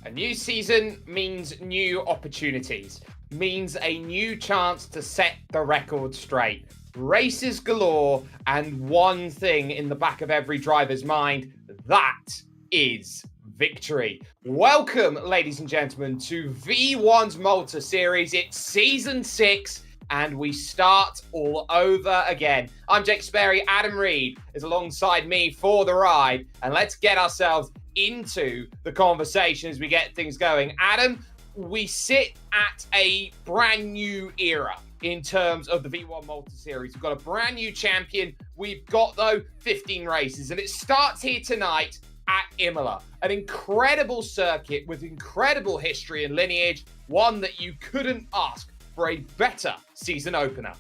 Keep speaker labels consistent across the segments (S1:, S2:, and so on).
S1: A new season means new opportunities, means a new chance to set the record straight. Races galore, and one thing in the back of every driver's mind, that is victory. Welcome, ladies and gentlemen, to V1's Malta series. It's season 6, and we start all over again. I'm Jake Sperry. Adam Reed is alongside me for the ride, and let's get ourselves into the conversation as we get things going. Adam, we sit at a brand new era in terms of the V1 Malta series. We've got a brand new champion. We've got, though, 15 races, and it starts here tonight at Imola, an incredible circuit with incredible history and lineage, one that you couldn't ask for a better season opener.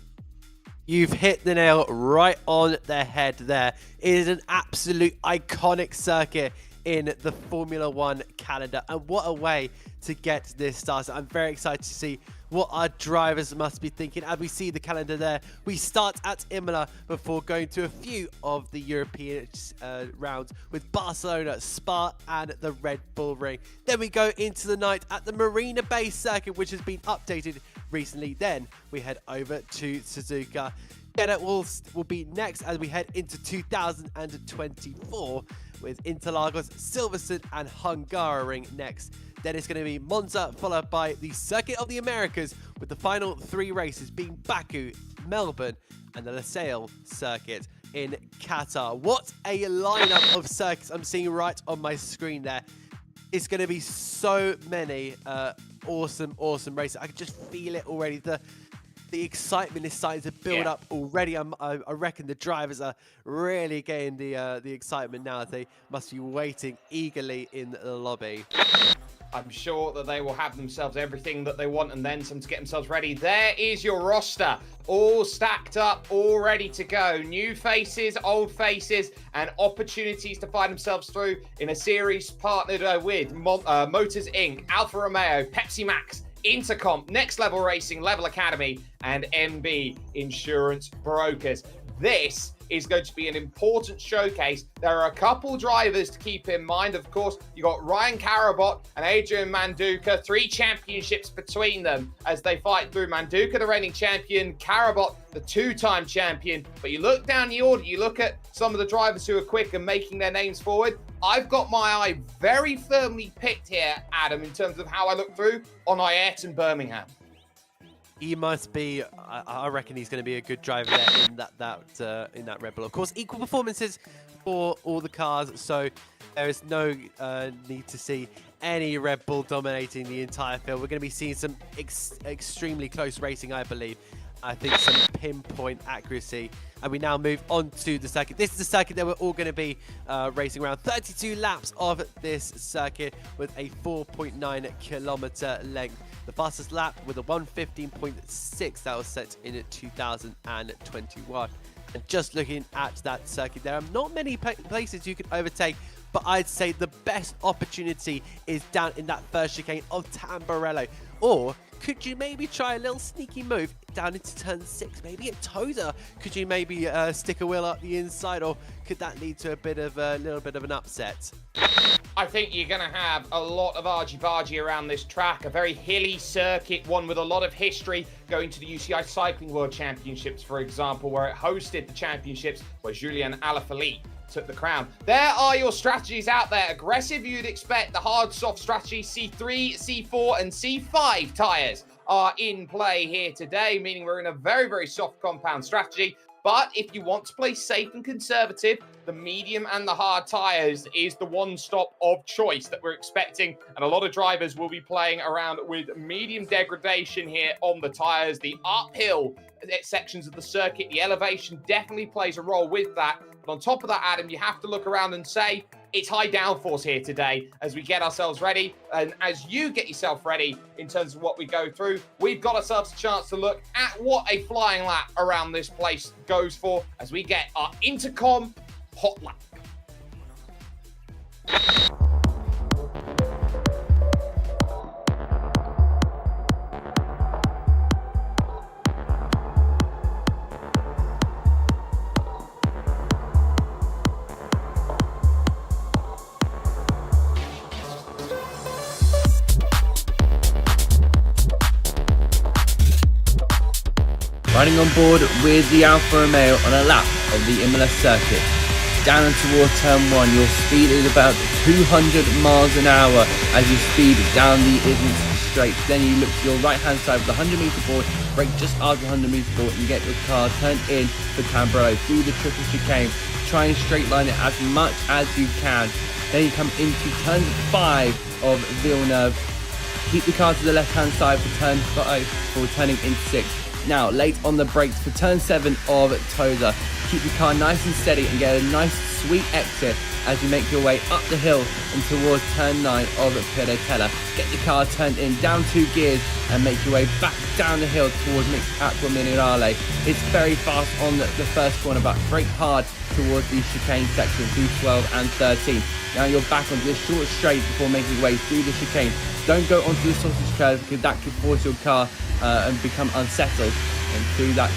S2: You've hit the nail right on the head there. It is an absolute iconic circuit in the Formula One calendar, and what a way to get this started. I'm very excited to see what our drivers must be thinking. As we see the calendar there, we start at Imola before going to a few of the European rounds with Barcelona, Spa and the Red Bull Ring. Then we go into the night at the Marina Bay circuit, which has been updated recently. Then we head over to Suzuka. Jeddah will be next as we head into 2024 with Interlagos, Silverstone and Hungaroring next. Then it's going to be Monza, followed by the Circuit of the Americas, with the final 3 races being Baku, Melbourne and the Losail circuit in Qatar. What a lineup of circuits I'm seeing right on my screen there. It's going to be so many awesome races. I can just feel it already. The excitement is starting to build up already. I reckon the drivers are really getting the excitement now. They must be waiting eagerly in the lobby.
S1: I'm sure that they will have themselves everything that they want and then some to get themselves ready. There is your roster, all stacked up, all ready to go. New faces, old faces, and opportunities to find themselves through in a series partnered with Motors Inc., ALFA Romeo, Pepsi Max, Intercomp, Next Level Racing, Level Academy, and MB Insurance Brokers. This is going to be an important showcase. There are a couple drivers to keep in mind. Of course, you got Ryan Karabot and Adrian Manduka, 3 championships between them as they fight through. Manduka, the reigning champion, Karabot, the 2-time champion. But you look down the order, you look at some of the drivers who are quick and making their names forward. I've got my eye very firmly picked here, Adam, in terms of how I look through on Ayrton Birmingham.
S2: He must be. I reckon he's going to be a good driver there in that Red Bull. Of course, equal performances for all the cars, so there is no need to see any Red Bull dominating the entire field. We're going to be seeing some extremely close racing, I believe. I think some pinpoint accuracy. And we now move on to the circuit. This is the circuit that we're all going to be racing around. 32 laps of this circuit with a 4.9 kilometer length. The fastest lap with a 1:15.6 that was set in 2021. And just looking at that circuit, there are not many places you can overtake, but I'd say the best opportunity is down in that first chicane of Tamburello. Or could you maybe try a little sneaky move down into turn 6? Maybe at Toda, could you maybe stick a wheel up the inside, or could that lead to a little bit of an upset?
S1: I think you're going to have a lot of argy-bargy around this track, a very hilly circuit, one with a lot of history, going to the UCI Cycling World Championships, for example, where it hosted the championships, where Julien Alaphilippe took the crown. There are your strategies out there. Aggressive, you'd expect. The hard, soft strategy, C3, C4, and C5 tyres are in play here today, meaning we're in a very soft compound strategy. But if you want to play safe and conservative, the medium and the hard tyres is the one-stop of choice that we're expecting. And a lot of drivers will be playing around with medium degradation here on the tyres. The uphill sections of the circuit, the elevation definitely plays a role with that. But on top of that, Adam, you have to look around and say, it's high downforce here today as we get ourselves ready. And as you get yourself ready in terms of what we go through, we've got ourselves a chance to look at what a flying lap around this place goes for as we get our Intercomp hot lap.
S3: riding on board with the Alfa Romeo on a lap of the Imola circuit. Down and toward turn 1, your speed is about 200 miles an hour as you speed down the Islington straight. Then you look to your right hand side with the 100 metre board, brake just after the 100 metre board, and get your car turned in for Cambrai through the triple chicane. Try and straight line it as much as you can. Then you come into turn 5 of Villeneuve. Keep the car to the left hand side for turn 5 for turning into 6. Now, late on the brakes for turn 7 of Tosa. Keep the car nice and steady and get a nice sweet exit as you make your way up the hill and towards turn 9 of Piratella. Get the car turned in, down 2 gears, and make your way back down the hill towards Acqua Minerale. It's very fast on the first corner, but brake hard towards the chicane section through 12 and 13. Now you're back onto this short straight before making your way through the chicane. Don't go onto the sausage curve because that could force your car and become unsettled. And through that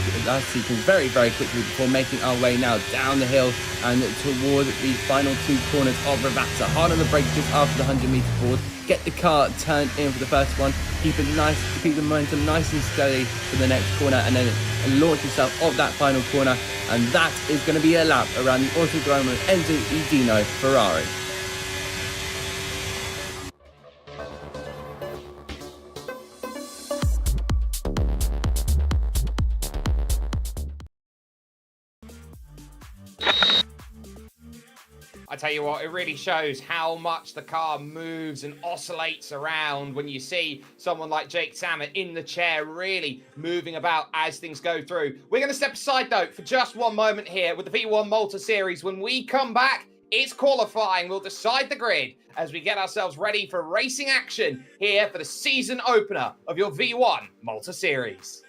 S3: sequence very, very quickly before making our way now down the hill and toward the final 2 corners of Ravazza. Hard on the brake just after the 100 metre board. Get the car turned in for the first one. Keep the momentum nice and steady for the next corner, and then launch yourself off that final corner. And that is going to be a lap around the Autodromo Enzo Edino Ferrari.
S1: I tell you what, it really shows how much the car moves and oscillates around when you see someone like Jake Sammer in the chair really moving about as things go through. We're going to step aside, though, for just one moment here with the V1 Malta Series. When we come back, it's qualifying. We'll decide the grid as we get ourselves ready for racing action here for the season opener of your V1 Malta Series.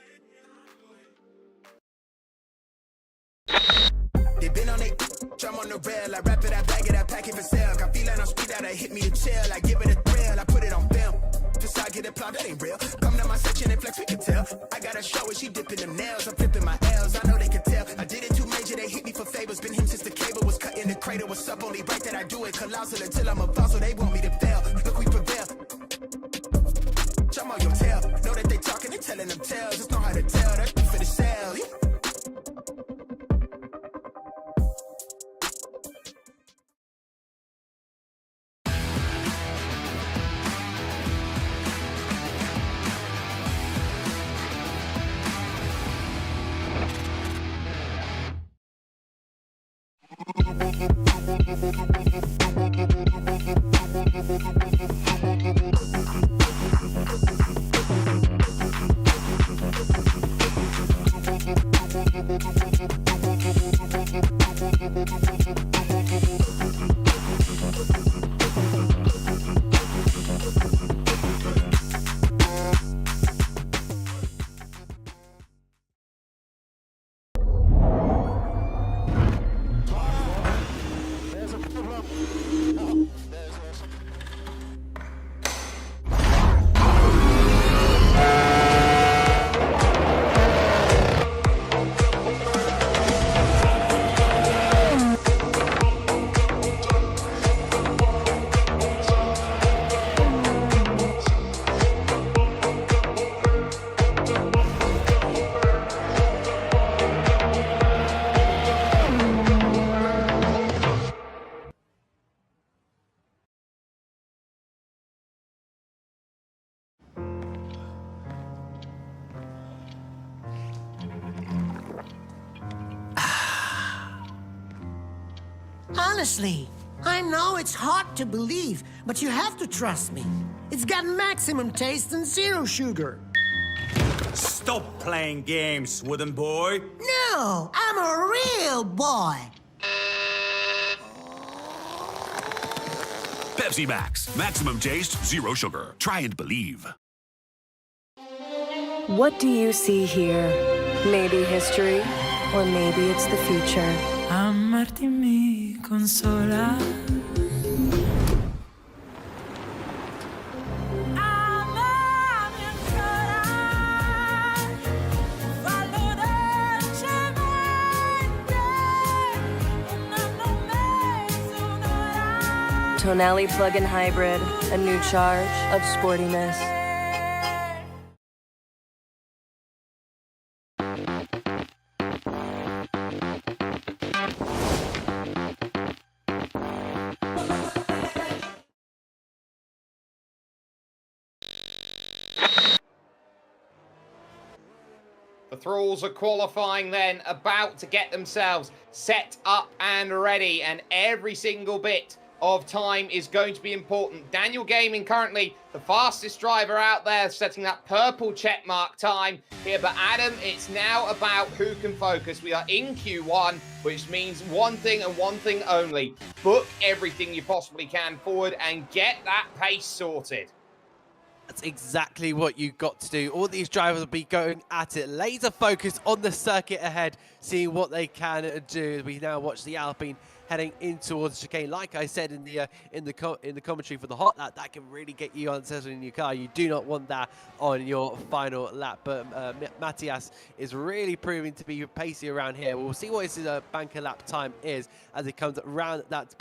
S4: They been on it, drum on the rail. I wrap it, I bag it, I pack it for sale. Got feeling on speed out, I hit me to chill. I give it a thrill, I put it on film. Just I get applaud, that ain't real. Come to my section and flex, we can tell. I got a show and she dipping them nails. I'm flipping my L's, I know they can tell. I did it too major, they hit me for favors. Been him since the cable was cut in the crater. What's up, only right that I do it. Colossal until I'm a boss, so they want me to fail. Look, we prevail. Jump on your tail. Know that they talking, they telling them tales. Just know how to tell, that's for the sale. Yeah.
S5: Honestly, I know it's hard to believe, but you have to trust me. It's got maximum taste and 0 sugar.
S6: Stop playing games, wooden boy.
S5: No, I'm a real boy.
S7: Pepsi Max. Maximum taste, 0 sugar. Try and believe.
S8: What do you see here? Maybe history, or maybe it's the future.
S9: Amarti mi consola. Amami ancora. Fallo dolcemente. Un anno e mezzo, un'ora.
S8: Tonali plug-in hybrid, a new charge of sportiness.
S1: The Thralls are qualifying then, about to get themselves set up and ready, and every single bit of time is going to be important. Daniel Gaming currently the fastest driver out there, setting that purple check mark time here. But Adam, it's now about who can focus. We are in Q1, which means one thing and one thing only. Book everything you possibly can forward and get that pace sorted.
S2: That's exactly what you got to do. All these drivers will be going at it, laser focused on the circuit ahead, seeing what they can do. We now watch the Alpine heading in towards the chicane. Like I said in the commentary for the hot lap, that can really get you unsettled in your car. You do not want that on your final lap. But Matthias is really proving to be pacey around here. We'll see what his banker lap time is as he comes around that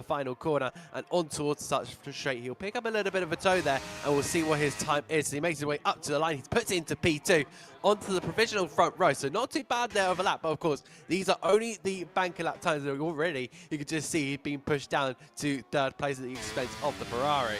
S2: final corner and on towards such straight. He'll pick up a little bit of a toe there, and we'll see what his time is. So he makes his way up to the line. He puts it into P2 onto the provisional front row. So not too bad there of a lap, but of course, these are only the banker lap times that already you can just see he's being pushed down to third place at the expense of the Ferrari.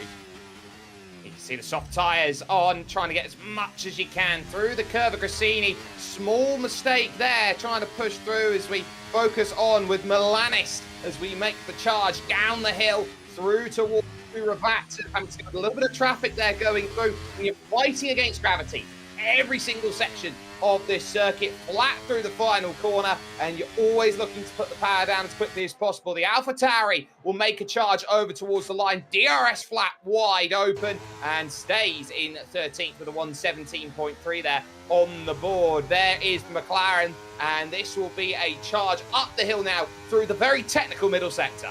S1: You can see the soft tyres on, trying to get as much as you can through the curve of Grassini. Small mistake there, trying to push through as we focus on with Milanis as we make the charge down the hill through towards Rabat. A little bit of traffic there going through, and you're fighting against gravity. Every single section of this circuit, flat through the final corner, and you're always looking to put the power down as quickly as possible. The Alpha Tauri will make a charge over towards the line. DRS flat wide open and stays in 13th with a 117.3 there on the board. There is the McLaren, and this will be a charge up the hill now through the very technical middle sector.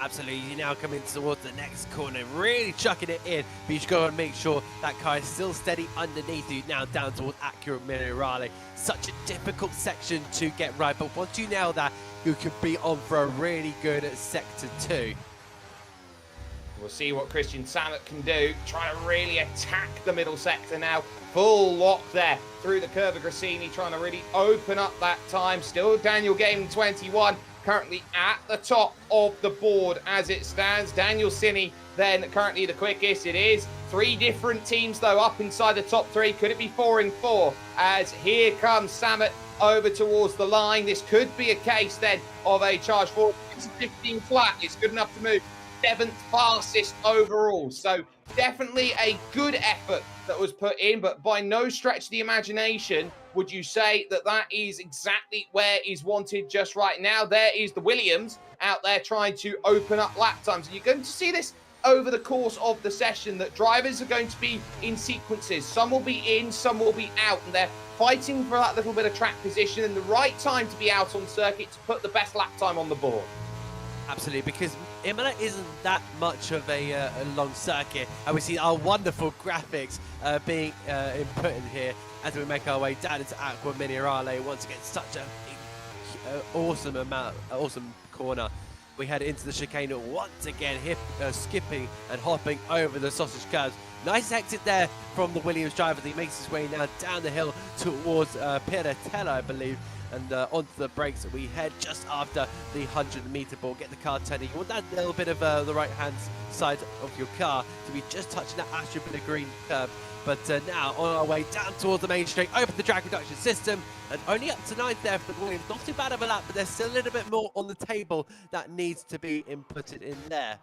S2: Absolutely, you're now coming towards the next corner, really chucking it in, but you've got to make sure that car is still steady underneath you, now down towards accurate Minerale. Such a difficult section to get right, but once you nail that, you could be on for a really good sector 2.
S1: We'll see what Christian Samet can do, trying to really attack the middle sector now. Full lock there through the curve of Grassini, trying to really open up that time. Still Daniel Gaming 21. Currently at the top of the board as it stands. Daniel Cini then currently the quickest. It is 3 different teams though up inside the top 3. Could it be 4 in 4 as here comes Samet over towards the line? This could be a case then of a charge forward. It's 15 flat. It's good enough to move 7th fastest overall. So definitely a good effort that was put in, but by no stretch of the imagination would you say that that is exactly where is wanted just right now. There is the Williams out there trying to open up lap times. And you're going to see this over the course of the session, that drivers are going to be in sequences. Some will be in, some will be out, and they're fighting for that little bit of track position and the right time to be out on circuit to put the best lap time on the board.
S2: Absolutely, because Imola isn't that much of a long circuit, and we see our wonderful graphics being input in here as we make our way down into Aqua Minerale. Once again, such a awesome corner. We head into the chicane once again, skipping and hopping over the sausage curves. Nice exit there from the Williams driver. He makes his way now down the hill towards Piratella, I believe, and onto the brakes. We head just after the 100-meter ball. Get the car turning. You want that little bit of the right-hand side of your car to be just touching that extra bit of green curb. But now on our way down towards the main straight, open the drag reduction system, and only up to 9th there for the Williams. Not too bad of a lap, but there's still a little bit more on the table that needs to be inputted in there.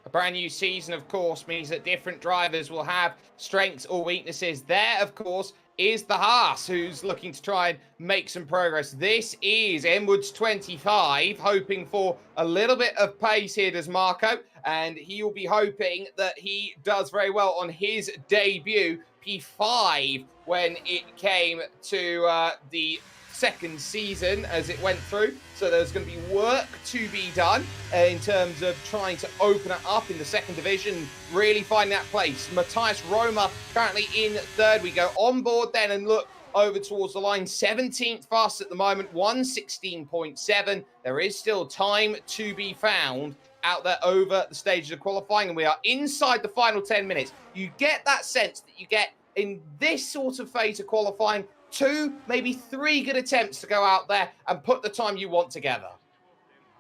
S1: A brand new season, of course, means that different drivers will have strengths or weaknesses. There, of course, is the Haas, who's looking to try and make some progress. This is Enwoods 25, hoping for a little bit of pace here, does Marco, and he will be hoping that he does very well on his debut, P5, when it came to the second season as it went through. So there's going to be work to be done in terms of trying to open it up in the second division, really find that place. Matthias Roma currently in 3rd. We go on board then and look over towards the line. 17th fast at the moment, 116.7. There is still time to be found out there over the stages of qualifying, and we are inside the final 10 minutes. You get that sense that you get in this sort of phase of qualifying, 2, maybe 3 good attempts to go out there and put the time you want together.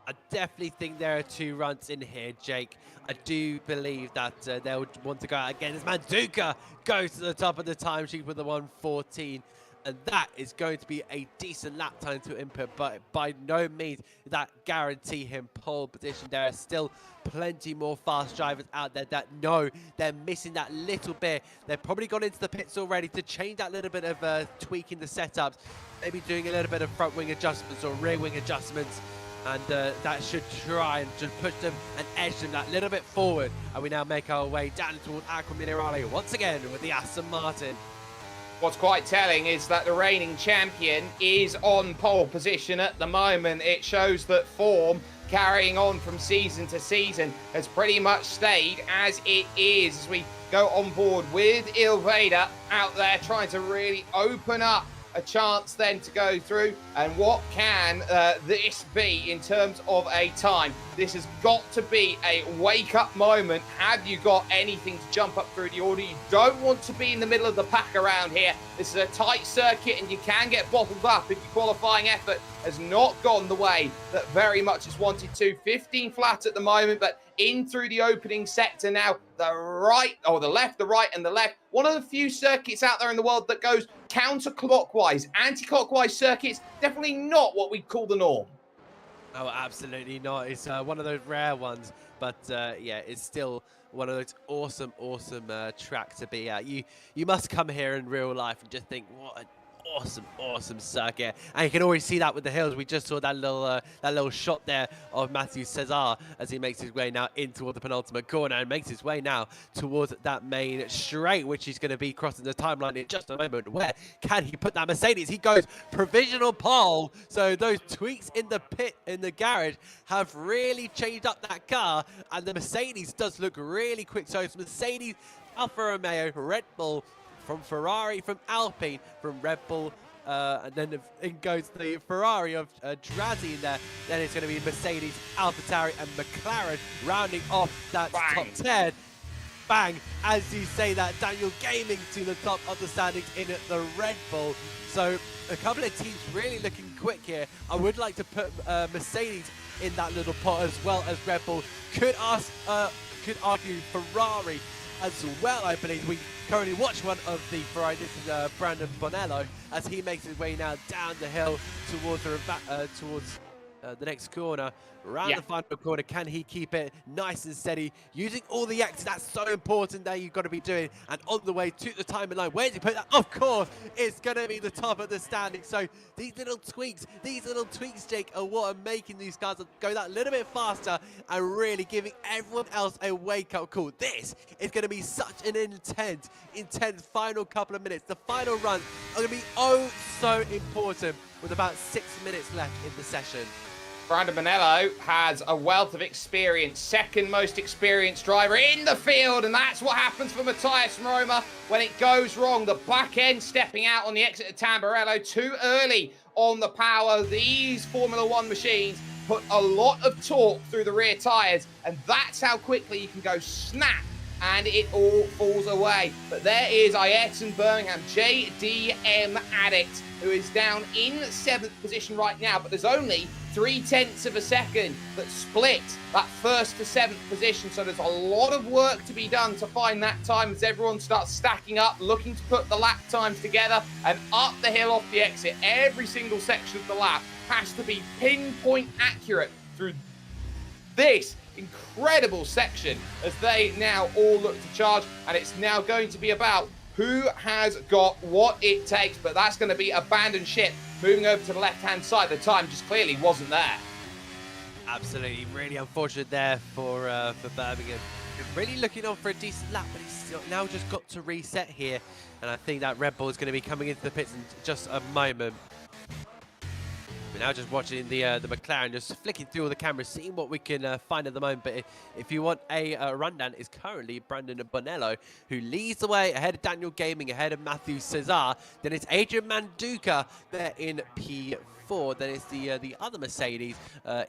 S2: I definitely think there are 2 runs in here, Jake. I do believe that they'll want to go out again as Manduka goes to the top of the timesheet with the 1:14. And that is going to be a decent lap time to input, but by no means that guarantee him pole position. There are still plenty more fast drivers out there that know they're missing that little bit. They've probably gone into the pits already to change that little bit of tweaking the setups, maybe doing a little bit of front wing adjustments or rear wing adjustments. And that should try and just push them and edge them that little bit forward. And we now make our way down toward Aqua Minerale once again with the Aston Martin.
S1: What's quite telling is that the reigning champion is on pole position at the moment. It shows that form carrying on from season to season has pretty much stayed as it is. As we go on board with Ilveda out there trying to really open up a chance then to go through. And what can this be in terms of a time? This has got to be a wake-up moment. Have you got anything to jump up through the order? You don't want to be in the middle of the pack around here. This is a tight circuit and you can get bottled up if your qualifying effort has not gone the way that very much is wanted to. 15 flat at the moment, but in through the opening sector now. The right, or the left, the right and the left. One of the few circuits out there in the world that goes counterclockwise. Anti-clockwise circuits, definitely not what we'd call the norm.
S2: Oh, absolutely not. It's one of those rare ones, but yeah, it's still one of those awesome tracks to be at. You must come here in real life and just think, what an awesome circuit. And you can always see that with the hills. We just saw that little shot there of Matthew Cesar as he makes his way now in toward the penultimate corner and makes his way now towards that main straight, which he's going to be crossing the timeline in just a moment. Where can he put that Mercedes? He goes provisional pole. So those tweaks in the pit, in the garage, have really changed up that car, and the Mercedes does look really quick. So it's Mercedes, Alfa Romeo, Red Bull, from Ferrari, from Alpine, from Red Bull, and then in goes the Ferrari of Drazzy in there. Then it's going to be Mercedes, AlphaTauri, and McLaren rounding off that top 10. Bang! As you say that, Daniel Gaming to the top of the standings in the Red Bull. So a couple of teams really looking quick here. I would like to put Mercedes in that little pot as well as Red Bull. Could argue Ferrari as well. I believe we currently watch one of the Ferrari. This is Brandon Bonello as he makes his way now down the hill towards the next corner. Around the final corner, can he keep it nice and steady using all the exits? That's so important that you've got to be doing. And on the way to the timing line, where does he put that? Of course, it's going to be the top of the standing. So these little tweaks, Jake, are what are making these cars go that little bit faster and really giving everyone else a wake-up call. This is going to be such an intense final couple of minutes. The final runs are going to be oh so important with about 6 minutes left in the session.
S1: Brandon Bonello has a wealth of experience, second most experienced driver in the field, and that's what happens for Matthias Roma when it goes wrong. The back end stepping out on the exit of Tamburello too early on the power. These Formula One machines put a lot of torque through the rear tyres, and that's how quickly you can go snap and it all falls away. But there is Ayrton Birmingham, JDM Addict, who is down in 7th position right now, but there's only 0.3 of a second that split that 1st to 7th position. So there's a lot of work to be done to find that time as everyone starts stacking up, looking to put the lap times together and up the hill off the exit. Every single section of the lap has to be pinpoint accurate through this incredible section as they now all look to charge, and it's now going to be about who has got what it takes. But that's going to be abandoned ship moving over to the left-hand side. The time just clearly wasn't there.
S2: Absolutely, really unfortunate there for Birmingham. Really looking on for a decent lap, but he's still now just got to reset here. And I think that Red Bull is going to be coming into the pits in just a moment. We're now just watching the McLaren, just flicking through all the cameras, seeing what we can find at the moment. But if you want a rundown, it's currently Brandon Bonello, who leads the way ahead of Daniel Gaming, ahead of Matthew Cesar. Then it's Adrian Manduka there in P5. P4. Then it's the other Mercedes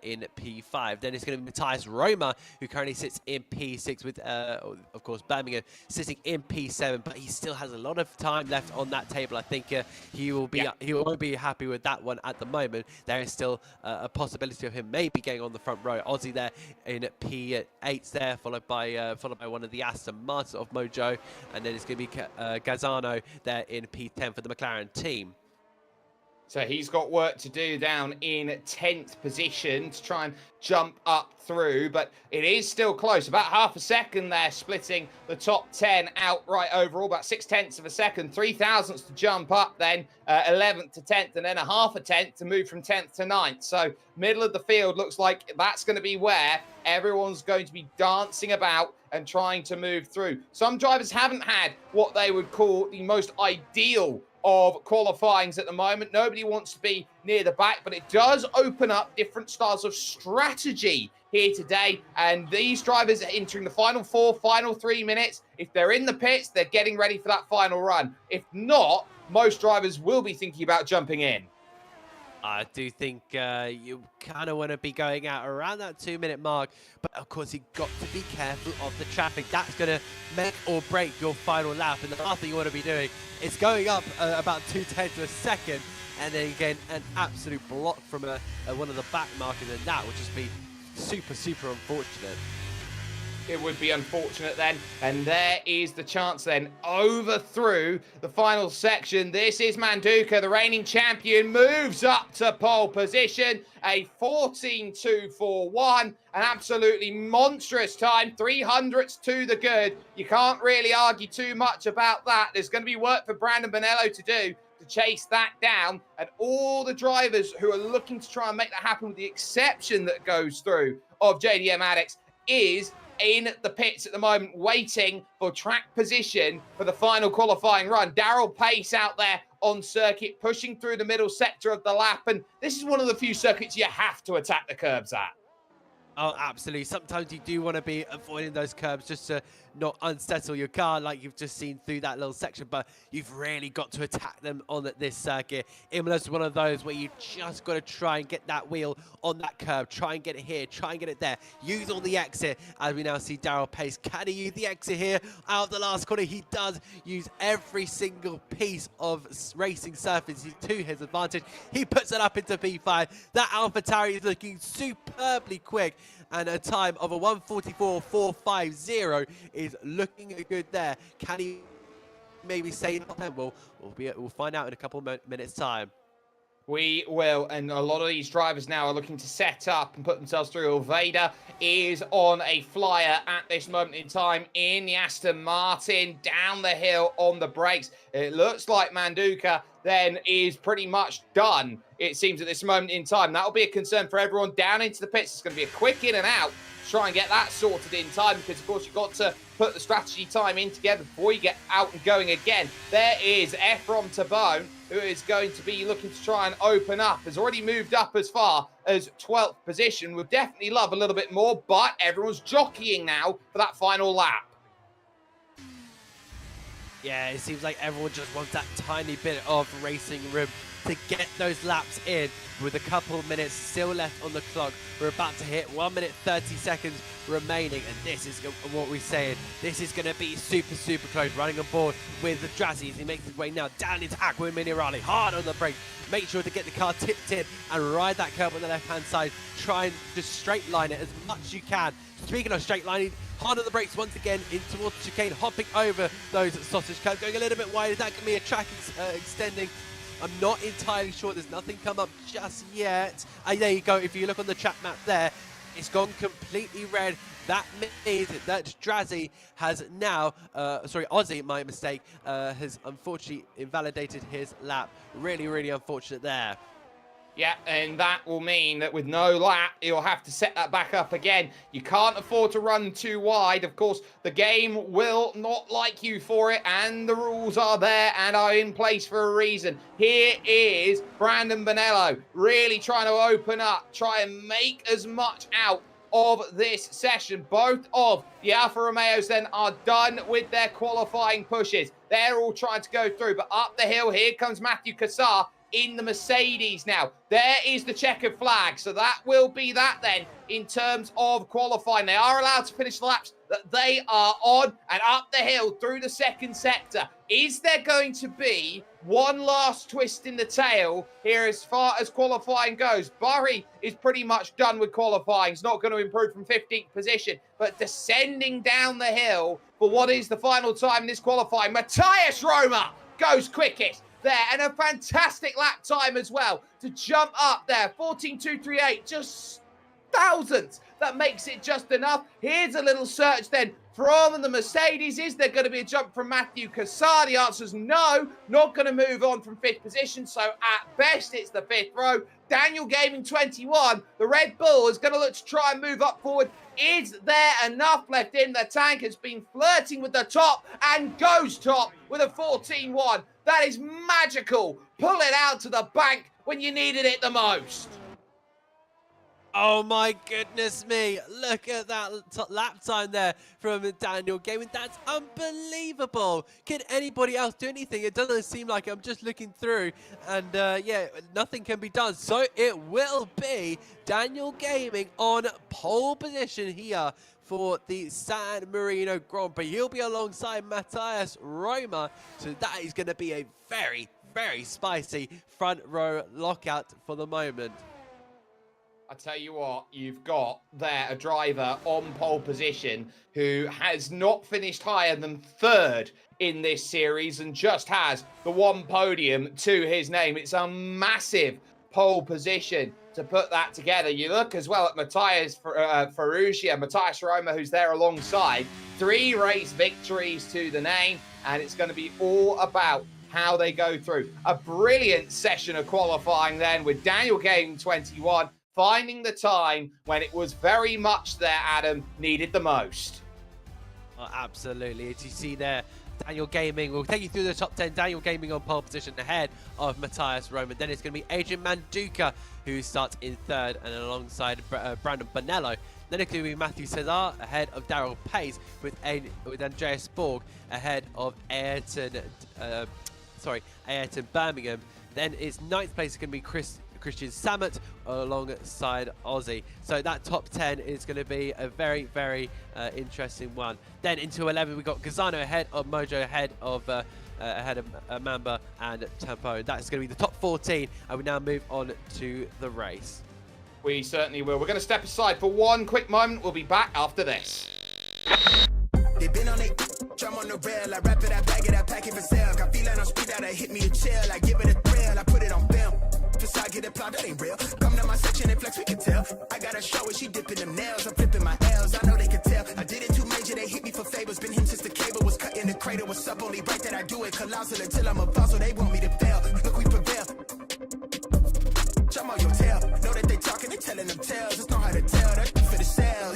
S2: in P5. Then it's going to be Matthias Roma, who currently sits in P6 with, of course, Birmingham sitting in P7. But he still has a lot of time left on that table. I think he won't be happy with that one at the moment. There is still a possibility of him maybe getting on the front row. Aussie there in P8 there, followed by one of the Aston Martins of Mojo, and then it's going to be Gazzano there in P10 for the McLaren team.
S1: So he's got work to do down in 10th position to try and jump up through, but it is still close. About half a second there, splitting the top 10 outright overall, about 0.6 of a second, 0.003 to jump up then, 11th to 10th, and then a half a tenth to move from 10th to 9th. So middle of the field looks like that's going to be where everyone's going to be dancing about and trying to move through. Some drivers haven't had what they would call the most ideal of qualifyings at the moment. Nobody wants to be near the back, but it does open up different styles of strategy here today. And these drivers are entering the final 4, final 3 minutes. If they're in the pits, they're getting ready for that final run. If not, most drivers will be thinking about jumping in.
S2: I do think you kind of want to be going out around that 2-minute mark, but of course you've got to be careful of the traffic. That's going to make or break your final lap, and the last thing you want to be doing is going up about 0.2 of a second, and then again an absolute block from one of the back markers, and that would just be super unfortunate.
S1: It would be unfortunate then. And there is the chance then over through the final section. This is Manduka, the reigning champion, moves up to pole position. A 14.241, an absolutely monstrous time, 300ths to the good. You can't really argue too much about that. There's going to be work for Brandon Bonello to do to chase that down. And all the drivers who are looking to try and make that happen, with the exception that goes through of JDM Addicts, is in the pits at the moment, waiting for track position for the final qualifying run. Daryl Pace out there on circuit, pushing through the middle sector of the lap. And this is one of the few circuits you have to attack the curbs at.
S2: Oh, absolutely. Sometimes you do want to be avoiding those curbs just to not unsettle your car like you've just seen through that little section, but you've really got to attack them on this circuit. Imola's one of those where you just got to try and get that wheel on that curb, try and get it here, try and get it there. Use all the exit, as we now see Daryl Pace. Can he use the exit here out of the last corner? He does use every single piece of racing surface to his advantage. He puts it up into P5. That AlphaTauri is looking superbly quick, and a time of a 1:44.450 is looking good there. Can he maybe say that? We'll find out in a couple of minutes' time.
S1: We will, and a lot of these drivers now are looking to set up and put themselves through. Vader is on a flyer at this moment in time in the Aston Martin, down the hill on the brakes. It looks like Manduka then is pretty much done, it seems, at this moment in time. That'll be a concern for everyone down into the pits. It's going to be a quick in and out. Try and get that sorted in time, because of course you've got to put the strategy time in together before you get out and going again. There is Ephraim Tabone, who is going to be looking to try and open up. Has already moved up as far as 12th position. Would definitely love a little bit more, but everyone's jockeying now for that final lap.
S2: Yeah, it seems like everyone just wants that tiny bit of racing room to get those laps in. With a couple of minutes still left on the clock, we're about to hit 1 minute 30 seconds remaining, and this is what we're saying. This is going to be super close. Running on board with the Drazzy as he makes his way now down into Aqua Minerale, hard on the brake. Make sure to get the car tipped in and ride that curb on the left-hand side. Try and just straight line it as much as you can. Speaking of straight lining, hard on the brakes once again in towards the chicane, hopping over those sausage curbs, going a little bit wide. Is that going to be a track extending? I'm not entirely sure. There's nothing come up just yet. There you go. If you look on the track map there, it's gone completely red. That means that Drazzy has now, Ozzy, my mistake, has unfortunately invalidated his lap. Really unfortunate there.
S1: Yeah, and that will mean that with no lap, you'll have to set that back up again. You can't afford to run too wide. Of course, the game will not like you for it, and the rules are there and are in place for a reason. Here is Brandon Bonello really trying to open up, try and make as much out of this session. Both of the Alfa Romeos then are done with their qualifying pushes. They're all trying to go through, but up the hill, here comes Matthew Cassar. in the Mercedes now. There is the checkered flag. So that will be that then in terms of qualifying. They are allowed to finish the laps that they are on and up the hill through the second sector. Is there going to be one last twist in the tail here as far as qualifying goes? Barry is pretty much done with qualifying. He's not going to improve from 15th position, but descending down the hill for what is the final time in this qualifying. Matthias Roma goes quickest there, and a fantastic lap time as well to jump up there. 14.238, just thousandths. That makes it just enough. Here's a little search then from the Mercedes. Is there going to be a jump from Matthew Cassar? The answer is no. Not going to move on from 5th position. So at best, it's the 5th row. Daniel Gaming 21. The Red Bull is going to look to try and move up forward. Is there enough left in the tank? Has been flirting with the top and goes top with a 14.1. That is magical. Pull it out to the bank when you needed it the most.
S2: Oh my goodness me, look at that lap time there from Daniel Gaming. That's unbelievable. Can anybody else do anything? It doesn't seem like it. I'm just looking through and yeah, nothing can be done. So it will be Daniel Gaming on pole position here for the San Marino Grand Prix. He'll be alongside Matthias Roma. So that is going to be a very, very spicy front row lockout for the moment.
S1: I tell you what, you've got there a driver on pole position who has not finished higher than 3rd in this series and just has the one podium to his name. It's a massive pole position to put that together. You look as well at Matthias Ferrugia, Matthias Roma, who's there alongside. 3 race victories to the name, and it's going to be all about how they go through. A brilliant session of qualifying then with Daniel Gaming 21. Finding the time when it was very much there, Adam, needed the most.
S2: Oh, absolutely. As you see there, Daniel Gaming will take you through the top 10. Daniel Gaming on pole position ahead of Matthias Roma. Then it's going to be Adrian Manduca who starts in 3rd and alongside Brandon Bonello. Then it's going to be Matthew Cesar ahead of Daryl Pace with Andreas Borg ahead of Ayrton Birmingham. Then it's 9th place is going to be Christian Samet alongside Aussie. So that top 10 is going to be a very, very interesting one. Then into 11, we've got Gazano ahead of Mojo, ahead of Mamba and Tempo. That's going to be the top 14, and we now move on to the race.
S1: We certainly will. We're going to step aside for one quick moment. We'll be back after this.
S4: They been on it, drum on the rail. I wrap it, I bag it, I pack it for sale. Got feeling on speed out, hit me to chill. I give it a thrill, I put it on film. I get applaud, that ain't real. Come to my section and flex, we can tell. I got a show where she dipping them nails. I'm flipping my L's, I know they can tell. I did it too major, they hit me for favors. Been him since the cable was cut in the cradle. What's up, only right that I do it. Colossal until I'm a fossil, they want me to fail. Look, we prevail. Jump on your tail. Know that they talking, they telling them tales. Just know how to tell, that for the sale.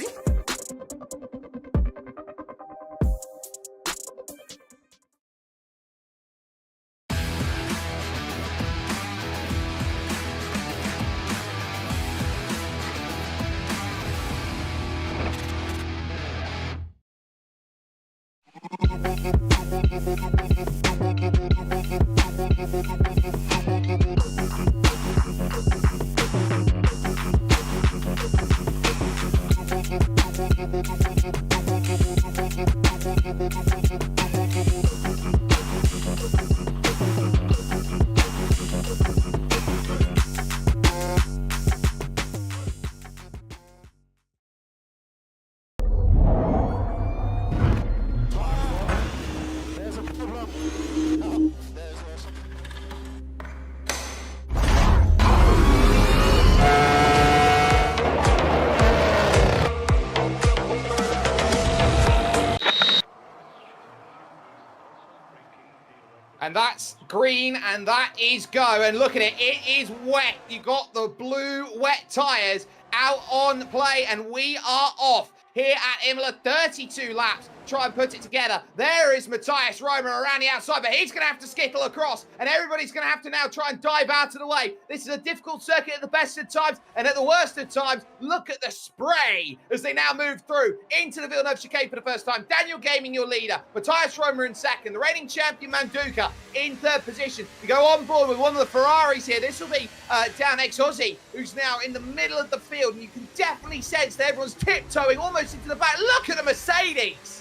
S1: And that's green, and that is go. And look at it, it is wet. You got the blue wet tyres out on play, and we are off here at Imola. 32 laps. Try and put it together. There is Matthias Roma around the outside, but he's going to have to skittle across, and everybody's going to have to now try and dive out of the way. This is a difficult circuit at the best of times, and at the worst of times, look at the spray as they now move through into the Villeneuve chicane for the first time. Daniel Gaming, your leader. Matthias Roma in second. The reigning champion Manduka in third position. You go on board with one of the Ferraris here. This will be Dan X-Aussie, who's now in the middle of the field, and you can definitely sense that everyone's tiptoeing almost into the back. Look at the Mercedes.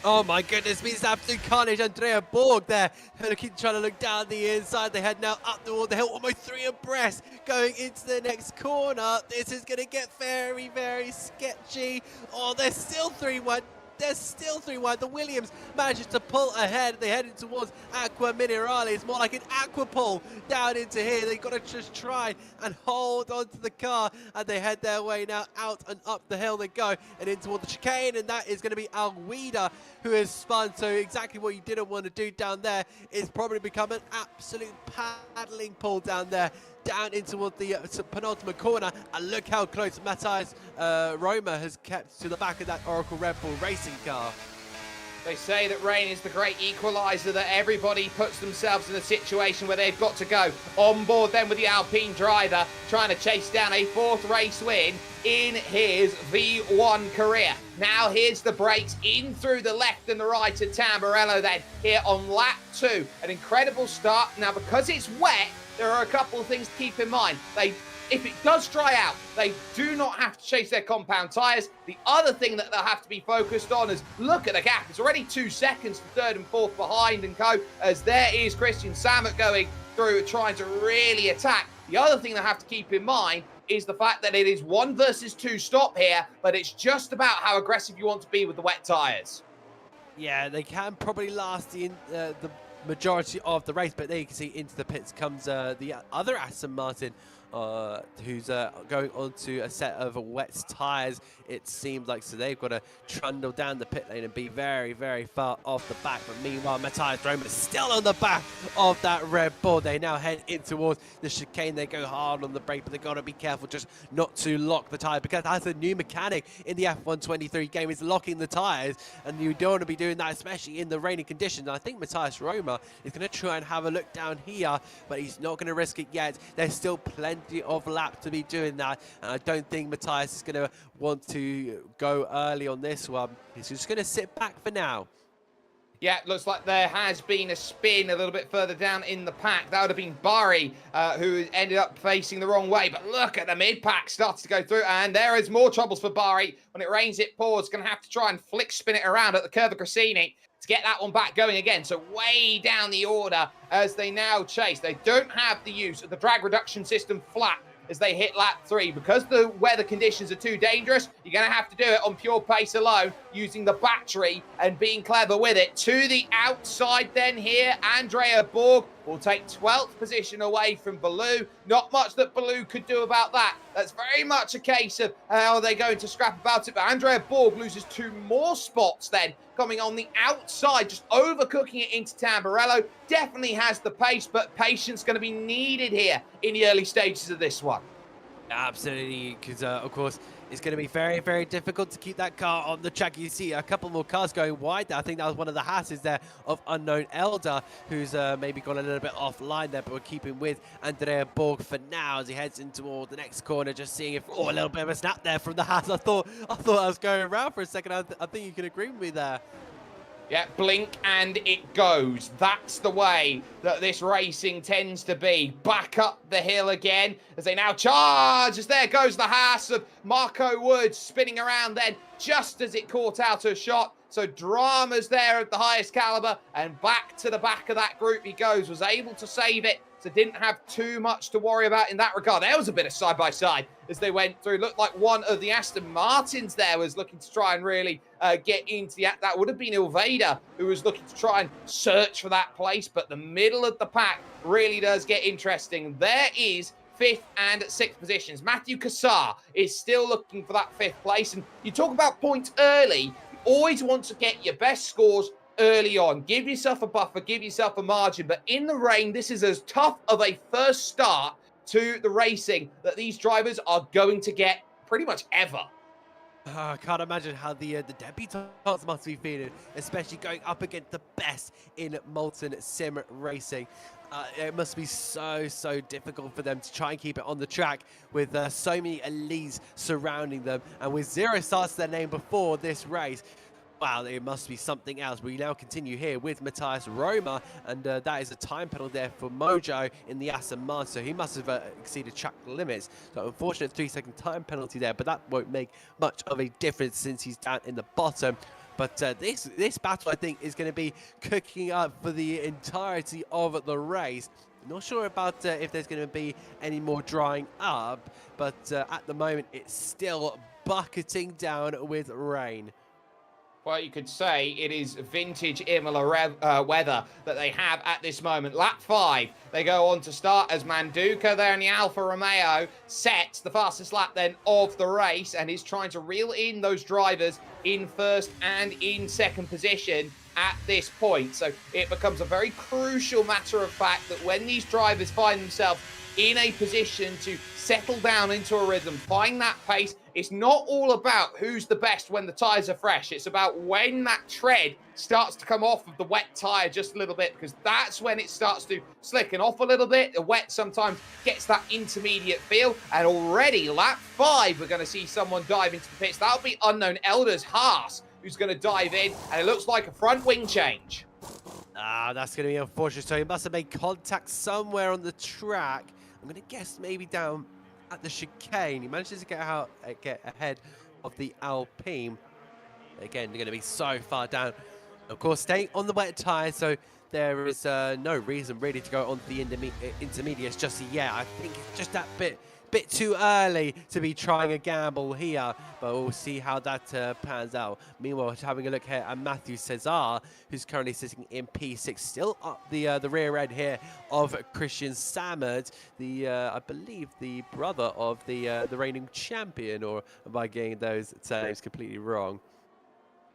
S2: Oh my goodness, means absolute carnage. Andrea Borg there, keep trying to look down the inside. They head now up toward the hill, almost 3 abreast, going into the next corner. This is going to get very, very sketchy. Oh, they're still 3-1. They're still 3-1. The Williams manages to pull ahead. They headed towards Aqua Minerale. It's more like an aqua pull down into here. They've got to just try and hold onto the car, and they head their way now out and up the hill they go and in toward the chicane, and that is going to be Alwida who has spun. So exactly what you didn't want to do down there is probably become an absolute paddling pull down there, down into the penultimate corner. And look how close Matthias Roma has kept to the back of that Oracle Red Bull racing car.
S1: They say that rain is the great equaliser, that everybody puts themselves in a situation where they've got to go on board then with the Alpine driver, trying to chase down a 4th race win in his V1 career. Now here's the brakes in through the left and the right of Tamburello then, here on lap 2. An incredible start. Now because it's wet, there are a couple of things to keep in mind. If it does dry out, they do not have to chase their compound tyres. The other thing that they'll have to be focused on is look at the gap. It's already 2 seconds to 3rd and 4th behind and co, as there is Christian Samet going through trying to really attack. The other thing they have to keep in mind is the fact that it is 1 versus 2 stop here, but it's just about how aggressive you want to be with the wet tyres.
S2: Yeah, they can probably last the majority of the race, but there you can see into the pits comes the other Aston Martin, who's going on to a set of wet tyres, it seems like. So they've got to trundle down the pit lane and be very, very far off the back. But meanwhile, Matthias Roma is still on the back of that Red Bull. They now head in towards the chicane. They go hard on the brake, but they've got to be careful just not to lock the tyre, because that's a new mechanic in the F123 game, is locking the tyres, and you don't want to be doing that, especially in the rainy conditions. I think Matthias Roma is going to try and have a look down here, but he's not going to risk it yet. There's still plenty of laps to be doing that, and I don't think Matthias is going to want to go early on this one. He's just going to sit back for now.
S1: Yeah, looks like there has been a spin a little bit further down in the pack. That would have been Bari, who ended up facing the wrong way. But look at the mid-pack starts to go through, and there is more troubles for Bari. When it rains, it pours. Going to have to try and flick spin it around at the curve of Grassini to get that one back going again. So way down the order as they now chase. They don't have the use of the drag reduction system flat as they hit lap 3. Because the weather conditions are too dangerous, you're going to have to do it on pure pace alone, using the battery and being clever with it. To the outside then here, Andrea Borg will take 12th position away from Baloo. Not much that Baloo could do about that. That's very much a case of how they're going to scrap about it. But Andrea Borg loses 2 more spots then, coming on the outside, just overcooking it into Tamburello. Definitely has the pace, but patience going to be needed here in the early stages of this one.
S2: Absolutely, because of course it's going to be very, very difficult to keep that car on the track. You see a couple more cars going wide there. I think that was one of the Hasses there of Unknown Elder, who's maybe gone a little bit offline there, but we're keeping with Andrea Borg for now as he heads in toward the next corner, just seeing if, oh, a little bit of a snap there from the Hass. I thought I was going around for a second. I think you can agree with me there.
S1: Yeah, blink and it goes. That's the way that this racing tends to be. Back up the hill again as they now charge. As there goes the Haas of Marco Woods spinning around then just as it caught out a shot. So drama's there at the highest caliber, and back to the back of that group he goes. Was able to save it, so didn't have too much to worry about in that regard. There was a bit of side-by-side as they went through. Looked like one of the Aston Martins there was looking to try and really get into the... That would have been Ilveda, who was looking to try and search for that place, but the middle of the pack really does get interesting. There is 5th and 6th positions. Matthew Kassar is still looking for that 5th place, and you talk about points early. Always want to get your best scores early on. Give yourself a buffer, give yourself a margin. But in the rain, this is as tough of a first start to the racing that these drivers are going to get pretty much ever.
S2: I can't imagine how the debutantes must be feeling, especially going up against the best in Molten Sim Racing. It must be so difficult for them to try and keep it on the track with so many elites surrounding them, and with 0 stars to their name before this race. Wow, it must be something else. We now continue here with Matthias Roma, and that is a time penalty there for Mojo in the Aston Martin. So he must have exceeded track limits. So unfortunate 3-second time penalty there, but that won't make much of a difference since he's down in the bottom. But this battle, I think, is going to be cooking up for the entirety of the race. Not sure about if there's going to be any more drying up, but at the moment, it's still bucketing down with rain.
S1: Well, you could say it is vintage Imola weather that they have at this moment. Lap 5, they go on to start as Manduka there in the Alfa Romeo sets the fastest lap then of the race and is trying to reel in those drivers in first and in second position at this point. So it becomes a very crucial matter of fact that when these drivers find themselves in a position to settle down into a rhythm, find that pace. It's not all about who's the best when the tyres are fresh. It's about when that tread starts to come off of the wet tyre just a little bit, because that's when it starts to slicken off a little bit. The wet sometimes gets that intermediate feel. And already lap 5, we're going to see someone dive into the pits. That'll be unknown Elders Haas, who's going to dive in. And it looks like a front wing change.
S2: That's going to be unfortunate. So he must have made contact somewhere on the track. I'm going to guess maybe down at the chicane. He manages to get ahead of the Alpine. Again, they're going to be so far down. Of course, staying on the wet tyre, so there is no reason really to go on the intermediates just yet. I think it's just that bit too early to be trying a gamble here, but we'll see how that pans out. Meanwhile, having a look here at Matthew Cesar, who's currently sitting in P6, still up the rear end here of Christian Samard, the I believe the brother of the reigning champion, or am I getting those names completely wrong?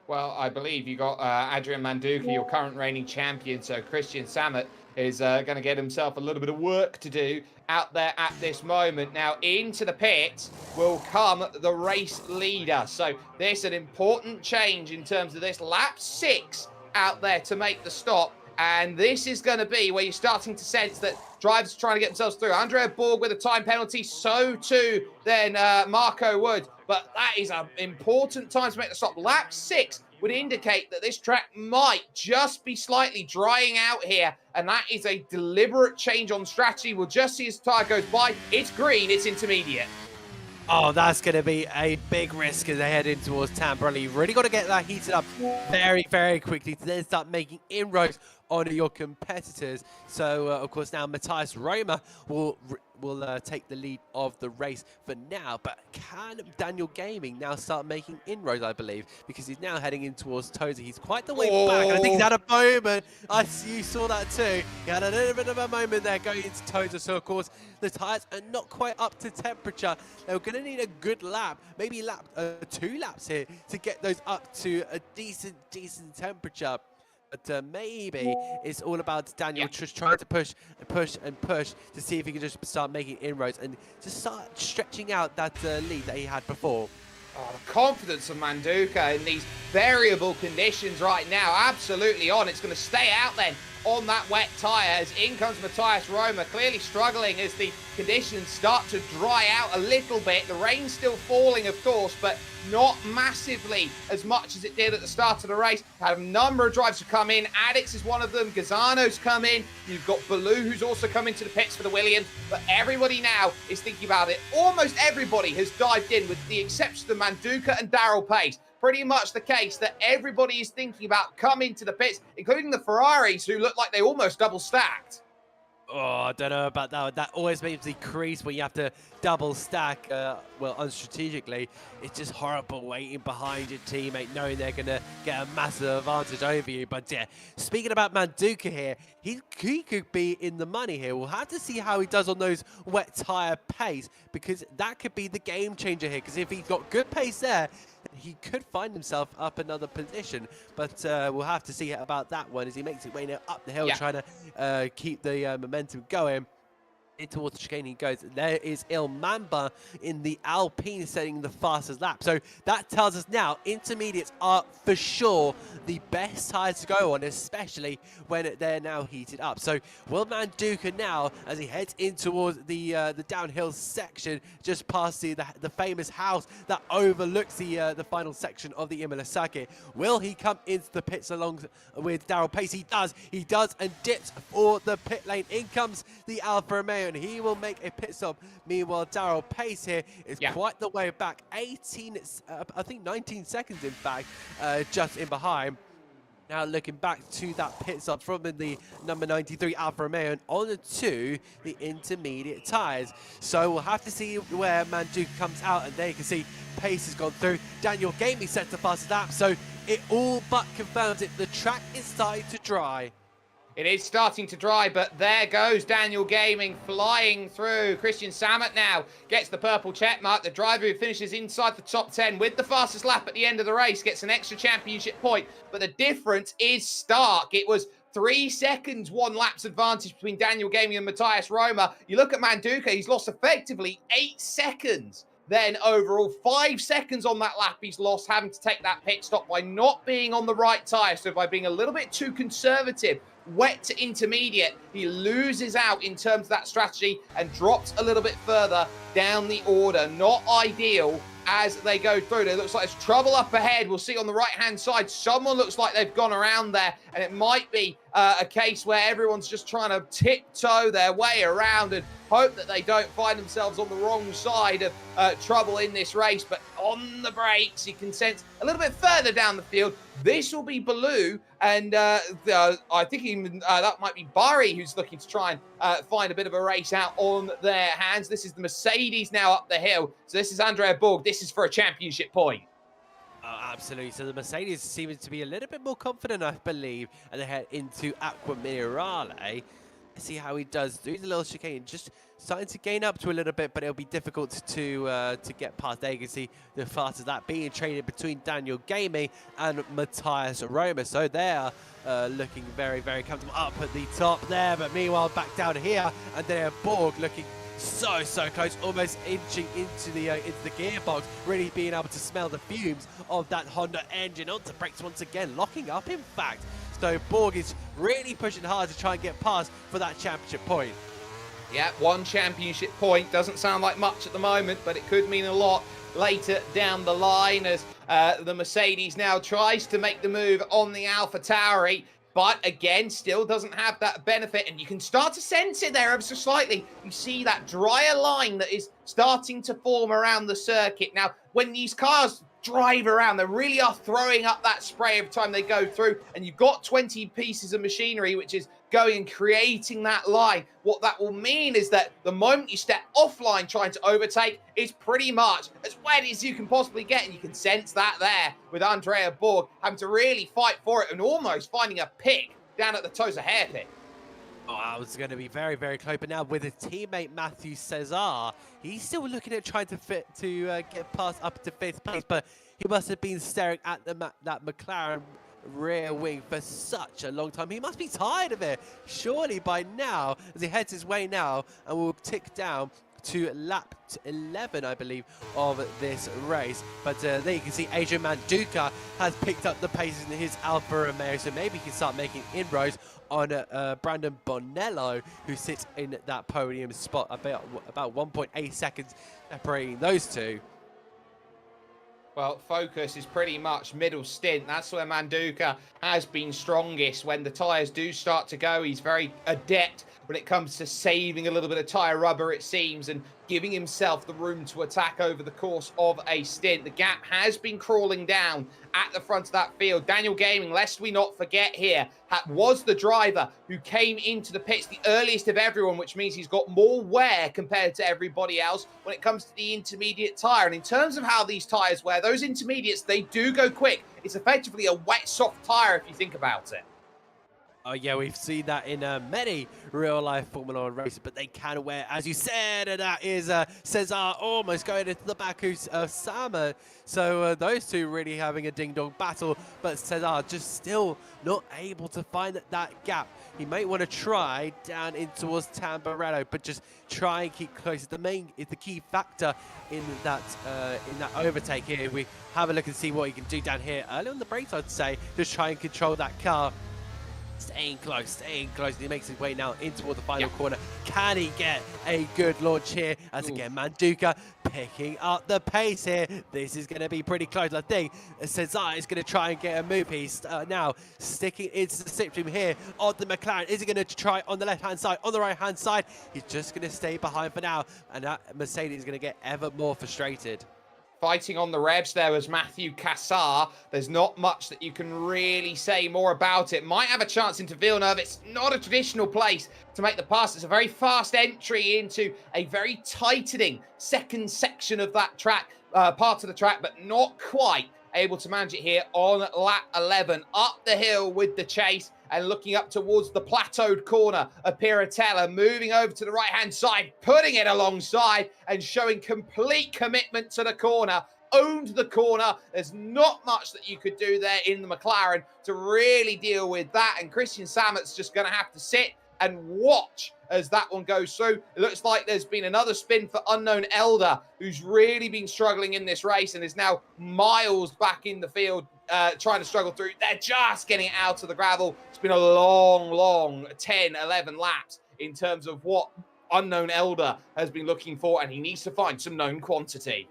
S1: Well, I believe you got Adrian Manduka, your current reigning champion, so Christian Samard is going to get himself a little bit of work to do out there at this moment. Now, into the pits will come the race leader. So this is an important change in terms of this lap 6 out there to make the stop. And this is going to be where you're starting to sense that drivers are trying to get themselves through. Andrea Borg with a time penalty, so too then Marco Wood. But that is an important time to make the stop. Lap 6 would indicate that this track might just be slightly drying out here, and that is a deliberate change on strategy. We'll just see as the tyre goes by. It's green, it's intermediate.
S2: Oh, that's going to be a big risk as they head in towards Tamburelli. You've really got to get that heated up very quickly to then start making inroads on your competitors. So, of course, now Matthias Roma will take the lead of the race for now. But can Daniel Gaming now start making inroads, I believe, because he's now heading in towards Tozer. He's quite the way back, and I think he's had a moment. You saw that too. He had a little bit of a moment there going into Tozer. So, of course, the tyres are not quite up to temperature. They're going to need a good lap, maybe 2 laps here to get those up to a decent temperature. But maybe it's all about Daniel just trying to push to see if he can just start making inroads and just start stretching out that lead that he had before.
S1: Oh, the confidence of Manduka in these variable conditions right now, absolutely on. It's going to stay out then on that wet tyre as in comes Matthias Roma, clearly struggling as the conditions start to dry out a little bit. The rain's still falling, of course, but not massively as much as it did at the start of the race. Had a number of drivers who come in. Addix is one of them. Gazzano's come in. You've got Baloo, who's also come into the pits for the Williams. But everybody now is thinking about it. Almost everybody has dived in, with the exception of Manduka and Daryl Pace. Pretty much the case that everybody is thinking about coming to the pits, including the Ferraris, who look like they almost double stacked.
S2: Oh, I don't know about that. That always makes me crease when you have to double stack, well, unstrategically. It's just horrible waiting behind your teammate, knowing they're going to get a massive advantage over you. But yeah, speaking about Manduka here, he could be in the money here. We'll have to see how he does on those wet tyre pace, because that could be the game changer here. Because if he's got good pace there, he could find himself up another position. But we'll have to see about that one as he makes it way now up the hill, trying to keep the momentum going. towards the chicane he goes. There is Il Mamba in the Alpine setting the fastest lap. So that tells us now intermediates are for sure the best tires to go on, especially when they're now heated up. So will Manduka now, as he heads in towards the downhill section, just past the famous house that overlooks the final section of the Imola circuit, will he come into the pits along with Daryl Pace? He does, and dips for the pit lane. In comes the Alfa Romeo, and he will make a pit stop. Meanwhile, Daryl Pace here is quite the way back. 18, I think 19 seconds, in fact, just in behind. Now looking back to that pit stop from the number 93 Alfa Romeo and on to the intermediate tyres. So we'll have to see where Manduka comes out, and there you can see Pace has gone through. Daniel Gamey sets the fastest lap, so it all but confirms it. The track is starting to dry.
S1: It is starting to dry, but there goes Daniel Gaming flying through. Christian Samet now gets the purple check mark. The driver who finishes inside the top 10 with the fastest lap at the end of the race gets an extra championship point. But the difference is stark. It was 3 seconds, 1 lap's advantage between Daniel Gaming and Matthias Roma. You look at Manduka, he's lost effectively 8 seconds. Then overall, 5 seconds on that lap he's lost, having to take that pit stop by not being on the right tyre. So by being a little bit too conservative, wet to intermediate, he loses out in terms of that strategy and drops a little bit further down the order. Not ideal as they go through. It looks like there's trouble up ahead. We'll see on the right-hand side, someone looks like they've gone around there, and it might be a case where everyone's just trying to tiptoe their way around and hope that they don't find themselves on the wrong side of trouble in this race. But on the brakes, you can sense a little bit further down the field, this will be Baloo, and I think even that might be Barry who's looking to try and find a bit of a race out on their hands. This is the Mercedes now up the hill. So this is Andrea Borg. This is for a championship point.
S2: Oh, absolutely. So the Mercedes seems to be a little bit more confident, I believe, and they head into Acqua Minerale. See how he does. Doing a little chicane, just starting to gain up to a little bit, but it'll be difficult to get past. There you can see the fastest that being traded between Daniel Gamey and Matthias Roma. So they're looking very, very comfortable up at the top there, but meanwhile back down here, and then Borg looking so close, almost inching into the gearbox, really being able to smell the fumes of that Honda engine. Onto brakes once again, locking up in fact. So Borg is really pushing hard to try and get past for that championship point.
S1: Yeah, 1 championship point. Doesn't sound like much at the moment, but it could mean a lot later down the line as the Mercedes now tries to make the move on the Alpha Tauri. But again, still doesn't have that benefit, and you can start to sense it there ever so slightly. You see that drier line that is starting to form around the circuit. Now, when these cars drive around, they really are throwing up that spray every time they go through, and you've got 20 pieces of machinery which is going and creating that line. What that will mean is that the moment you step offline trying to overtake is pretty much as wet as you can possibly get, and you can sense that there with Andrea Borg having to really fight for it and almost finding a pick down at the Tosa hairpin.
S2: Oh, I was going to be very, very close, but now with his teammate Matthew Cesar, he's still looking at trying to get past up to 5th place, but he must have been staring at that McLaren rear wing for such a long time. He must be tired of it, surely by now, as he heads his way now, and will tick down to lap 11, I believe, of this race. But there you can see Adrian Manduka has picked up the pace in his Alfa Romeo, so maybe he can start making inroads on Brandon Bonello, who sits in that podium spot, about 1.8 seconds separating those two.
S1: Well, focus is pretty much middle stint. That's where Manduka has been strongest. When the tyres do start to go, he's very adept when it comes to saving a little bit of tyre rubber, it seems, and giving himself the room to attack over the course of a stint. The gap has been crawling down at the front of that field. Daniel Gaming, lest we not forget here, was the driver who came into the pits the earliest of everyone, which means he's got more wear compared to everybody else when it comes to the intermediate tyre. And in terms of how these tyres wear, those intermediates, they do go quick. It's effectively a wet, soft tyre if you think about it.
S2: Oh yeah, we've seen that in many real-life Formula 1 races, but they can wear, as you said, and that is Cesar almost going into the back of Sama. So those two really having a ding-dong battle, but Cesar just still not able to find that gap. He might want to try down in towards Tamburello, but just try and keep close. The key factor in that overtake here. If we have a look and see what he can do down here early on the brakes, I'd say, just try and control that car. Staying close. He makes his way now in toward the final corner. Can he get a good launch here? As again, Manduka picking up the pace here. This is going to be pretty close. I think Cesar is going to try and get a move. He's now sticking into the slipstream here on the McLaren. Is he going to try on the left-hand side? On the right-hand side, he's just going to stay behind for now. And that Mercedes is going to get ever more frustrated.
S1: Fighting on the revs there was Matthew Cassar. There's not much that you can really say more about it. Might have a chance into Villeneuve. It's not a traditional place to make the pass. It's a very fast entry into a very tightening second section of that track, part of the track, but not quite able to manage it here on lap 11. Up the hill with the chase and looking up towards the plateaued corner of Piratella, moving over to the right-hand side, putting it alongside and showing complete commitment to the corner. Owned the corner. There's not much that you could do there in the McLaren to really deal with that. And Christian Sammet's just going to have to sit and watch as that one goes through. It looks like there's been another spin for Unknown Elder, who's really been struggling in this race and is now miles back in the field, trying to struggle through. They're just getting out of the gravel. It's been a long 10, 11 laps in terms of what Unknown Elder has been looking for, and he needs to find some known quantity.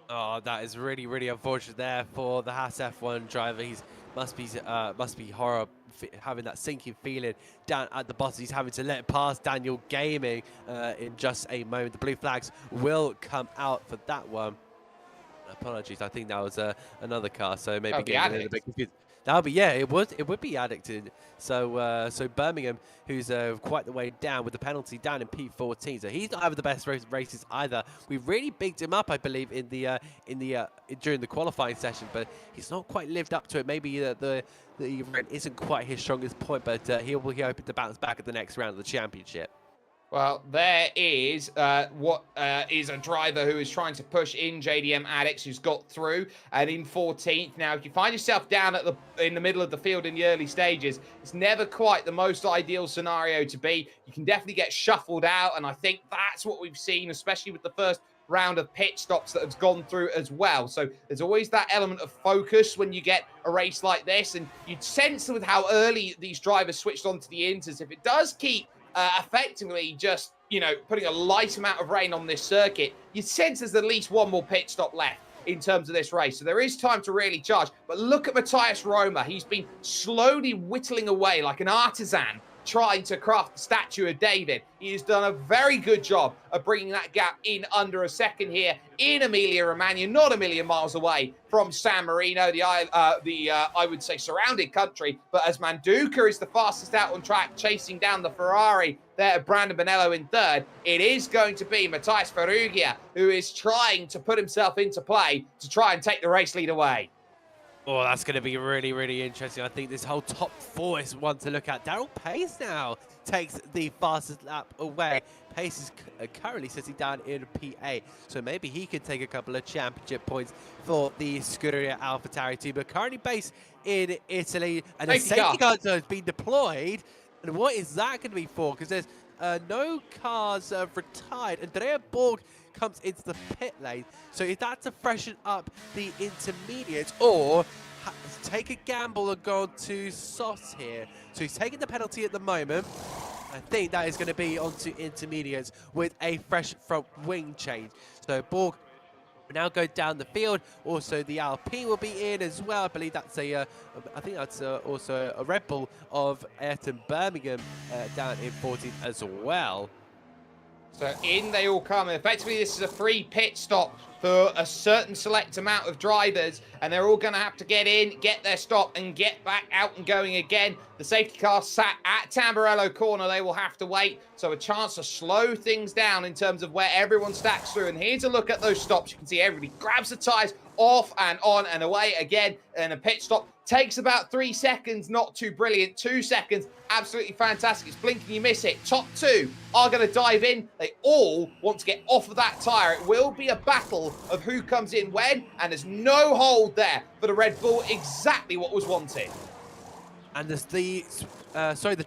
S2: Oh, that is really unfortunate there for the Haas F1 driver. He must be horrible, having that sinking feeling down at the bottom. He's having to let it past Daniel Gaming in just a moment. The blue flags will come out for that one. Apologies, I think that was another car, so maybe getting a little bit confused. That would be, yeah, it would be addicted. So so Birmingham, who's quite the way down with the penalty down in P14, so he's not having the best races either. We really bigged him up, I believe, in the during the qualifying session, but he's not quite lived up to it. Maybe the event isn't quite his strongest point, but he will be hoping to bounce back at the next round of the championship.
S1: Well, there is what is a driver who is trying to push in JDM Addicts, who's got through and in 14th. Now, if you find yourself down in the middle of the field in the early stages, it's never quite the most ideal scenario to be. You can definitely get shuffled out, and I think that's what we've seen, especially with the first round of pit stops that has gone through as well. So there's always that element of focus when you get a race like this, and you'd sense with how early these drivers switched onto the inters, if it does keep effectively just, putting a light amount of rain on this circuit, you sense there's at least one more pit stop left in terms of this race. So there is time to really charge. But look at Matthias Roma. He's been slowly whittling away like an artisan, trying to craft the statue of David. He has done a very good job of bringing that gap in under a second here in Emilia-Romagna, not a million miles away from San Marino, I would say surrounding country. But as Manduka is the fastest out on track, chasing down the Ferrari there, Brandon Bonello in third, it is going to be Matthias Ferrugia who is trying to put himself into play to try and take the race lead away.
S2: Oh, that's going to be really interesting. I think this whole top four is one to look at. Daryl Pace now takes the fastest lap away. Pace is currently sitting down in PA, so maybe he could take a couple of championship points for the Scuderia AlphaTauri team. But currently based in Italy, and a safety car has been deployed. And what is that going to be for? Because there's no cars retired. Andrea Borg comes into the pit lane. So if that's to freshen up the intermediates, or take a gamble and go on to Sauce here. So he's taking the penalty at the moment. I think that is going to be onto intermediates with a fresh front wing change. So Borg will now go down the field. Also, the Alpine will be in as well. I believe that's I think that's also a Red Bull of Ayrton Birmingham down in 14th as well.
S1: So in they all come. Effectively, this is a free pit stop for a certain select amount of drivers, and they're all going to have to get in, get their stop, and get back out and going again. The safety car sat at Tamburello corner. They will have to wait, so a chance to slow things down in terms of where everyone stacks through. And here's a look at those stops. You can see everybody grabs the tyres off and on and away again. And a pit stop takes about 3 seconds, not too brilliant. 2 seconds, absolutely fantastic. It's blinking, you miss it. Top two are going to dive in. They all want to get off of that tyre. It will be a battle of who comes in when, and there's no hold there for the Red Bull. Exactly what was wanted.
S2: And there's the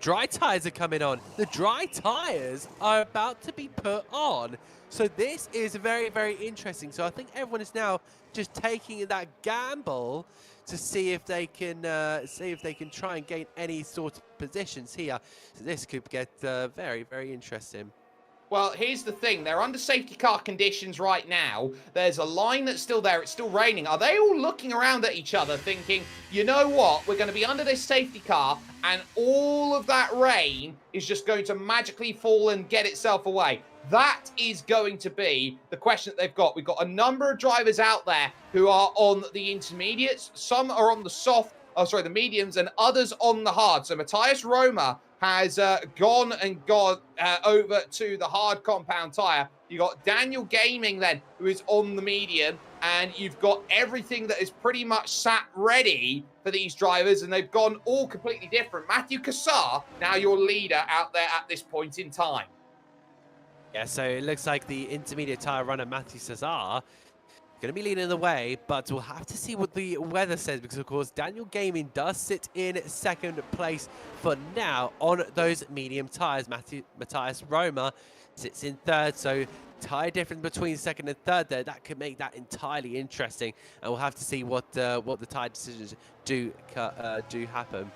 S2: dry tyres are coming on. The dry tyres are about to be put on. So this is very, very interesting. So I think everyone is now just taking that gamble to see if they can try and gain any sort of positions here. So this could get very, very interesting.
S1: Well, here's the thing. They're under safety car conditions right now. There's a line that's still there. It's still raining. Are they all looking around at each other thinking, you know what? We're going to be under this safety car and all of that rain is just going to magically fall and get itself away. That is going to be the question that they've got. We've got a number of drivers out there who are on the intermediates. Some are on the mediums, and others on the hard. So Matthias Roma has gone over to the hard compound tyre. You got Daniel Gaming then, who is on the medium, and you've got everything that is pretty much sat ready for these drivers, and they've gone all completely different. Matthew Cassar, now your leader out there at this point in time.
S2: Yeah, so it looks like the intermediate tyre runner, Matthew Cesar, going to be leading the way, but we'll have to see what the weather says, because of course Daniel Gaming does sit in second place for now on those medium tyres. Matthias Roma sits in third, so tyre difference between second and third there. That could make that entirely interesting, and we'll have to see what the tyre decisions do happen.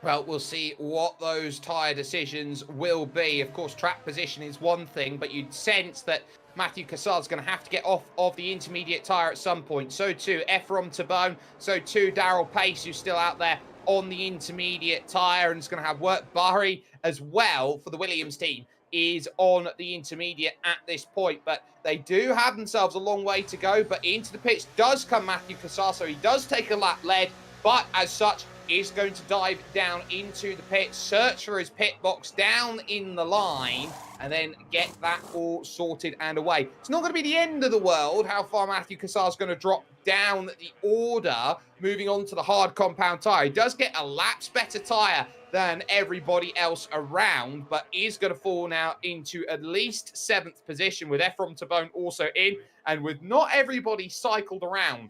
S1: Well, we'll see what those tyre decisions will be. Of course, track position is one thing, but you'd sense that Matthew Cassard's going to have to get off of the intermediate tyre at some point. So too, Ephraim Tabone. So too, Daryl Pace, who's still out there on the intermediate tyre and is going to have work. Bahri as well for the Williams team is on the intermediate at this point. But they do have themselves a long way to go. But into the pits does come Matthew Cassar, so he does take a lap lead. But as such, is going to dive down into the pit, search for his pit box down in the line, and then get that all sorted and away. It's not going to be the end of the world how far Matthew Cassar is going to drop down the order, moving on to the hard compound tyre. He does get a lap's better tyre than everybody else around, but is going to fall now into at least 7th position, with Ephraim Tabone also in, and with not everybody cycled around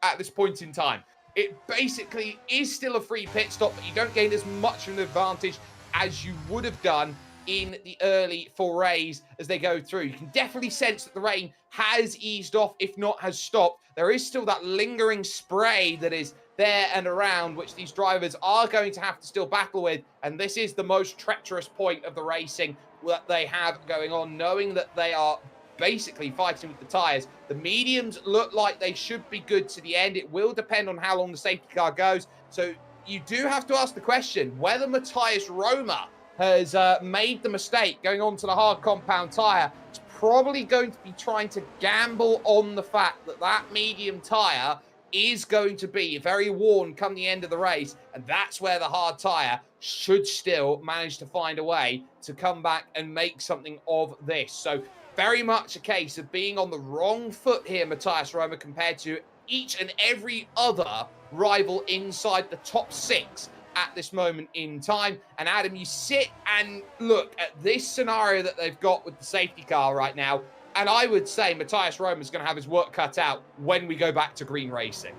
S1: at this point in time. It basically is still a free pit stop, but you don't gain as much of an advantage as you would have done in the early forays as they go through. You can definitely sense that the rain has eased off, if not has stopped. There is still that lingering spray that is there and around, which these drivers are going to have to still battle with. And this is the most treacherous point of the racing that they have going on, knowing that they are basically fighting with the tyres. The mediums look like they should be good to the end. It will depend on how long the safety car goes. So you do have to ask the question whether Matthias Roma has made the mistake going on to the hard compound tyre. It's probably going to be trying to gamble on the fact that that medium tyre is going to be very worn come the end of the race, and that's where the hard tyre should still manage to find a way to come back and make something of this. So very much a case of being on the wrong foot here, Matthias Roma, compared to each and every other rival inside the top 6 at this moment in time. And Adam, you sit and look at this scenario that they've got with the safety car right now, and I would say Matthias Roma is going to have his work cut out when we go back to green racing.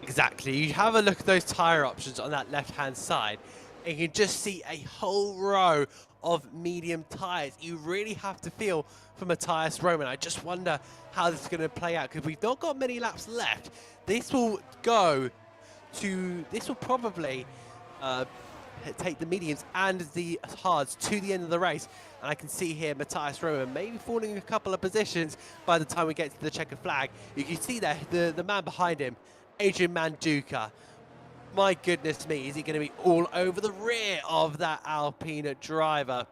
S2: Exactly. You have a look at those tyre options on that left-hand side, and you can just see a whole row of medium tyres. You really have to feel for Matthias Roma. I just wonder how this is going to play out, because we've not got many laps left. This will probably take the mediums and the hards to the end of the race. And I can see here Matthias Roma maybe falling a couple of positions by the time we get to the checkered flag. You can see there the man behind him, Adrian Manduca. My goodness me, is he going to be all over the rear of that Alpine driver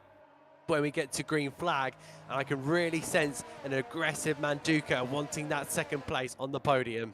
S2: when we get to green flag? And I can really sense an aggressive Manduca wanting that second place on the podium.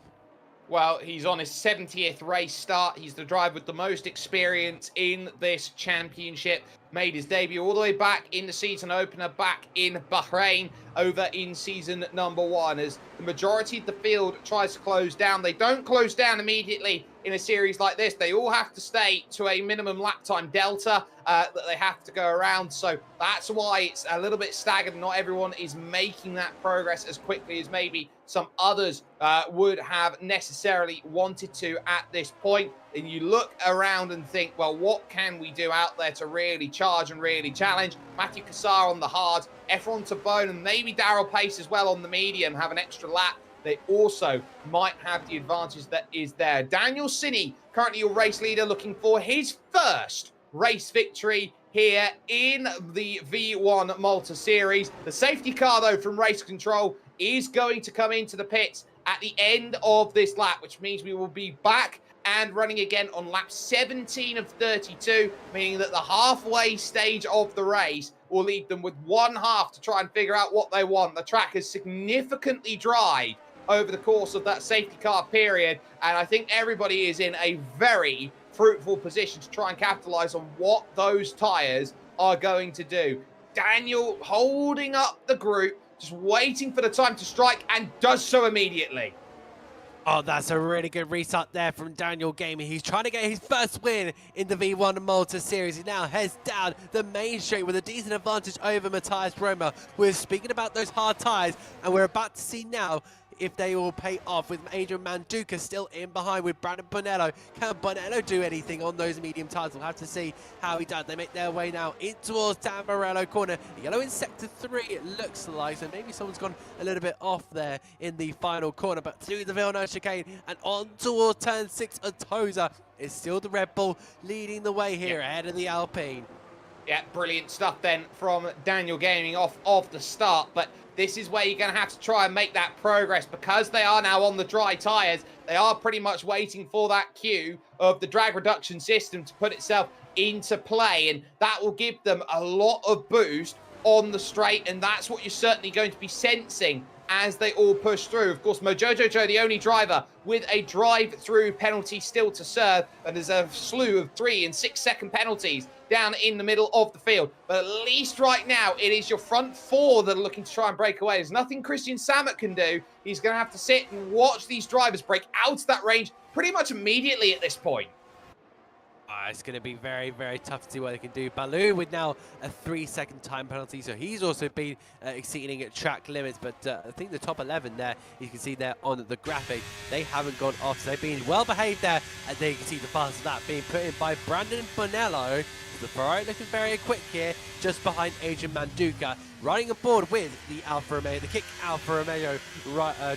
S1: Well, he's on his 70th race start. He's the driver with the most experience in this championship. Made his debut all the way back in the season opener, back in Bahrain, over in season number 1. As the majority of the field tries to close down, they don't close down immediately in a series like this. They all have to stay to a minimum lap time delta that they have to go around. So that's why it's a little bit staggered. Not everyone is making that progress as quickly as maybe some others would have necessarily wanted to at this point. And you look around and think, well, what can we do out there to really charge and really challenge? Matthew Cassar on the hard, Efron Tabone, and maybe Daryl Pace as well on the medium have an extra lap. They also might have the advantage that is there. Daniel Sinny, currently your race leader, looking for his first race victory here in the V1 Malta Series. The safety car, though, from Race Control is going to come into the pits at the end of this lap, which means we will be back and running again on lap 17 of 32, meaning that the halfway stage of the race will leave them with one half to try and figure out what they want. The track has significantly dried over the course of that safety car period, and I think everybody is in a very fruitful position to try and capitalize on what those tires are going to do. Daniel holding up the group, just waiting for the time to strike, and does so immediately.
S2: Oh, that's a really good restart there from Daniel Gaming. He's trying to get his first win in the V1 Malta Series. He now heads down the main straight with a decent advantage over Matthias Roma. We're speaking about those hard tyres, and we're about to see now if they will pay off with Adrian Manduka still in behind with Brandon Bonello. Can Bonello do anything on those medium tyres? We'll have to see how he does. They make their way now in towards Tamburello corner. Yellow in sector 3, it looks like. So maybe someone's gone a little bit off there in the final corner. But through the Villeneuve chicane and on towards turn 6, Atoza is still the Red Bull leading the way here ahead of the Alpine.
S1: Yeah, brilliant stuff then from Daniel Gaming off of the start. But this is where you're going to have to try and make that progress because they are now on the dry tyres. They are pretty much waiting for that cue of the drag reduction system to put itself into play. And that will give them a lot of boost on the straight. And that's what you're certainly going to be sensing as they all push through. Of course, Mojojo Joe, the only driver with a drive-through penalty still to serve. And there's a slew of 3 and 6 second penalties down in the middle of the field. But at least right now, it is your front 4 that are looking to try and break away. There's nothing Christian Samet can do. He's going to have to sit and watch these drivers break out of that range pretty much immediately at this point.
S2: It's going to be very, very tough to see what they can do. Baloo with now a 3-second time penalty, so he's also been exceeding at track limits. But I think the top 11 there, you can see there on the graphic, they haven't gone off. So they've been well behaved there, and they can see the pass of that being put in by Brandon Bonello. The Ferrari looking very quick here, just behind Adrian Manduka, running aboard with the Alfa Romeo, the Kick Alfa Romeo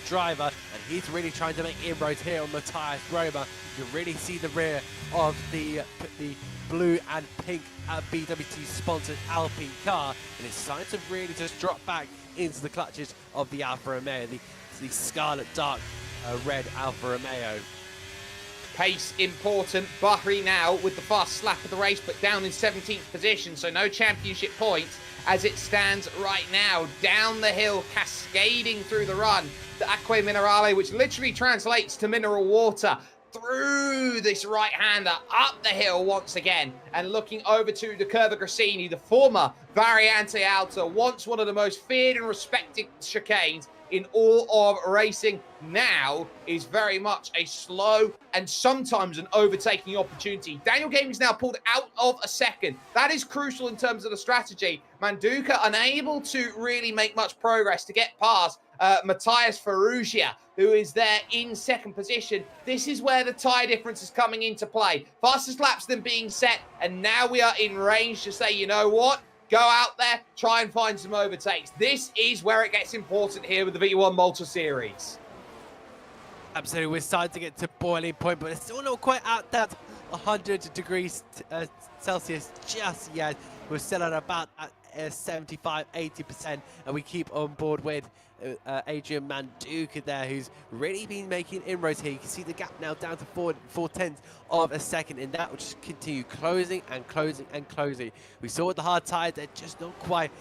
S2: driver, and he's really trying to make inroads here on Matthias Roma. You can really see the rear of the blue and pink BWT sponsored Alpine car, and it's starting to really just drop back into the clutches of the Alfa Romeo, the scarlet dark red Alfa Romeo.
S1: Pace important. Bahri now with the fast slap of the race, but down in 17th position, so no championship points as it stands right now. Down the hill, cascading through the run, the Acque Minerale, which literally translates to mineral water, through this right-hander, up the hill once again, and looking over to the Curva Grassini, the former Variante Alta, once one of the most feared and respected chicanes in all of racing, now is very much a slow and sometimes an overtaking opportunity. Daniel Gaming's now pulled out of a second. That is crucial in terms of the strategy. Manduka unable to really make much progress to get past Matthias Ferrugia, who is there in second position. This is where the tyre difference is coming into play. Fastest laps then being set, and now we are in range to say, you know what? Go out there, try and find some overtakes. This is where it gets important here with the V1 Malta Series.
S2: Absolutely, we're starting to get to boiling point, but it's still not quite at that 100 degrees Celsius just yet. We're still at about 75-80%, and we keep on board with Adrian Manduka there, who's really been making inroads here. You can see the gap now down to 4/10 of a second, and that will just continue closing and closing and closing. We saw with the hard tires, they're just not quite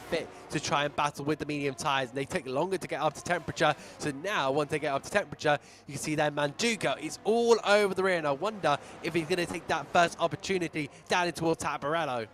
S2: fit to try and battle with the medium tires, and they take longer to get up to temperature. So now, once they get up to temperature, you can see that Manduka is all over the rear, and I wonder if he's going to take that first opportunity down in towards Tabarello.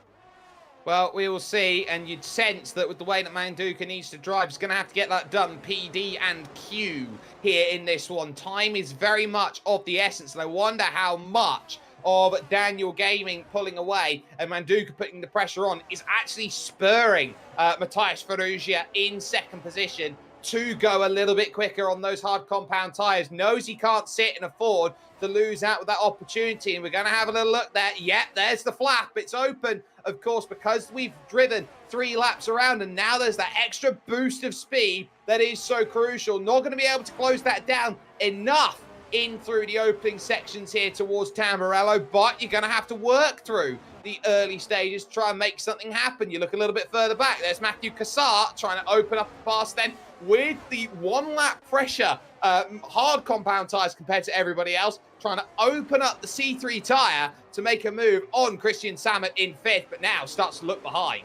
S1: Well, we will see, and you'd sense that with the way that Manduka needs to drive, he's going to have to get that done, PD and Q here in this one. Time is very much of the essence, and I wonder how much of Daniel Gaming pulling away and Manduka putting the pressure on is actually spurring Matthias Ferrugia in second position to go a little bit quicker on those hard compound tyres. Knows he can't sit and afford to lose out with that opportunity, and we're going to have a little look there. Yep, there's the flap. It's open, of course, because we've driven 3 laps around, and now there's that extra boost of speed that is so crucial. Not going to be able to close that down enough in through the opening sections here towards Tamburello, but you're going to have to work through the early stages to try and make something happen. You look a little bit further back. There's Matthew Cassar trying to open up the pass then with the 1 lap pressure, hard compound tyres compared to everybody else, trying to open up the C3 tyre to make a move on Christian Sammet in 5th, but now starts to look behind.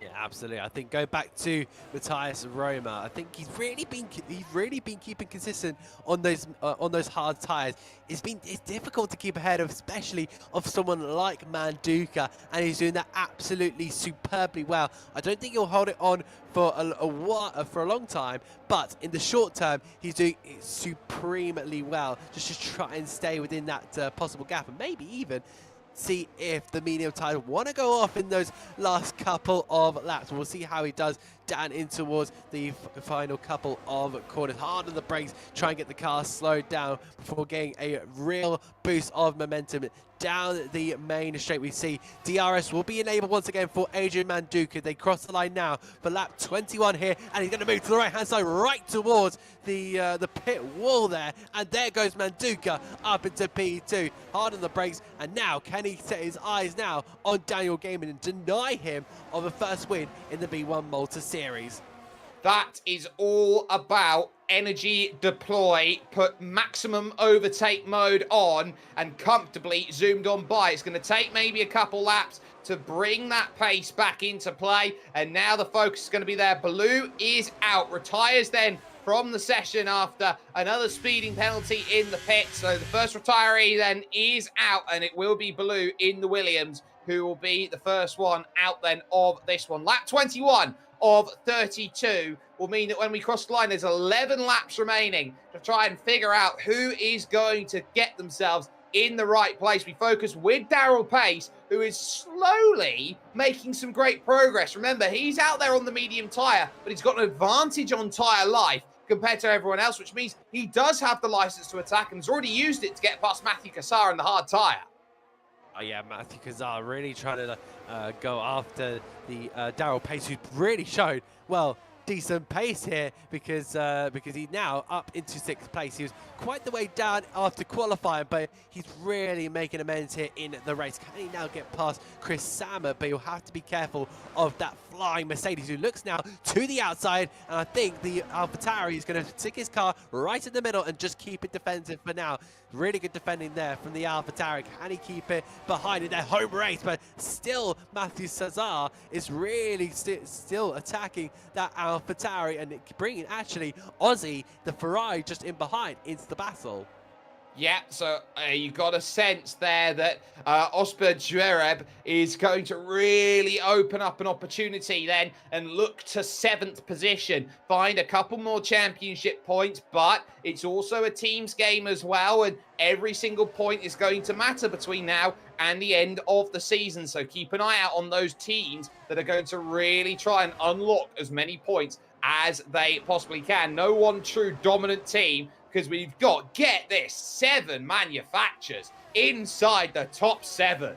S2: Yeah, absolutely. I think go back to Matthias Roma. I think he's really been keeping consistent on those hard tires. It's difficult to keep ahead of, especially of someone like Manduka, and he's doing that absolutely superbly well. I don't think he'll hold it on for a long time, but in the short term, he's doing it supremely well. Just to try and stay within that possible gap, and maybe even see if the medium tires want to go off in those last couple of laps. We'll see how he does down in towards the final couple of corners. Hard on the brakes, try and get the car slowed down before getting a real boost of momentum down the main straight. We see DRS will be enabled once again for Adrian Manduka. They cross the line now for lap 21 here, and he's going to move to the right hand side right towards the pit wall there, and there goes Manduka up into P2. Hard on the brakes, and now can he set his eyes now on Daniel Gaming and deny him of a first win in the B1 Malta series?
S1: That is all about energy deploy, put maximum overtake mode on, and comfortably zoomed on by. It's going to take maybe a couple laps to bring that pace back into play, and now the focus is going to be there. Blue is out, retires then from the session after another speeding penalty in the pit. So the first retiree then is out, and it will be Blue in the Williams who will be the first one out then of this one. Lap 21 of 32 will mean that when we cross the line, there's 11 laps remaining to try and figure out who is going to get themselves in the right place. We focus with Daryl Pace, who is slowly making some great progress. Remember, he's out there on the medium tyre, but he's got an advantage on tyre life compared to everyone else, which means he does have the license to attack and has already used it to get past Matthew Cassar in the hard tyre.
S2: Oh yeah, Matthew Cassar really trying to go after the Daryl Pace, who really showed, well, decent pace here because he's now up into 6th place. He was quite the way down after qualifying, but he's really making amends here in the race. Can he now get past Chris Sammer? But you'll have to be careful of that flying Mercedes, who looks now to the outside, and I think the AlphaTauri is going to stick his car right in the middle and just keep it defensive for now. Really good defending there from the AlphaTauri. Can he keep it behind in their home race? But still, Matthew Cassar is really still attacking that AlphaTauri and bringing actually Ozzy, the Ferrari, just in behind into the battle.
S1: Yeah, so you got a sense there that Osber Juereb is going to really open up an opportunity then and look to 7th position, find a couple more championship points, but it's also a team's game as well, and every single point is going to matter between now and the end of the season. So keep an eye out on those teams that are going to really try and unlock as many points as they possibly can. No one true dominant team, because we've got, get this, 7 manufacturers inside the top 7.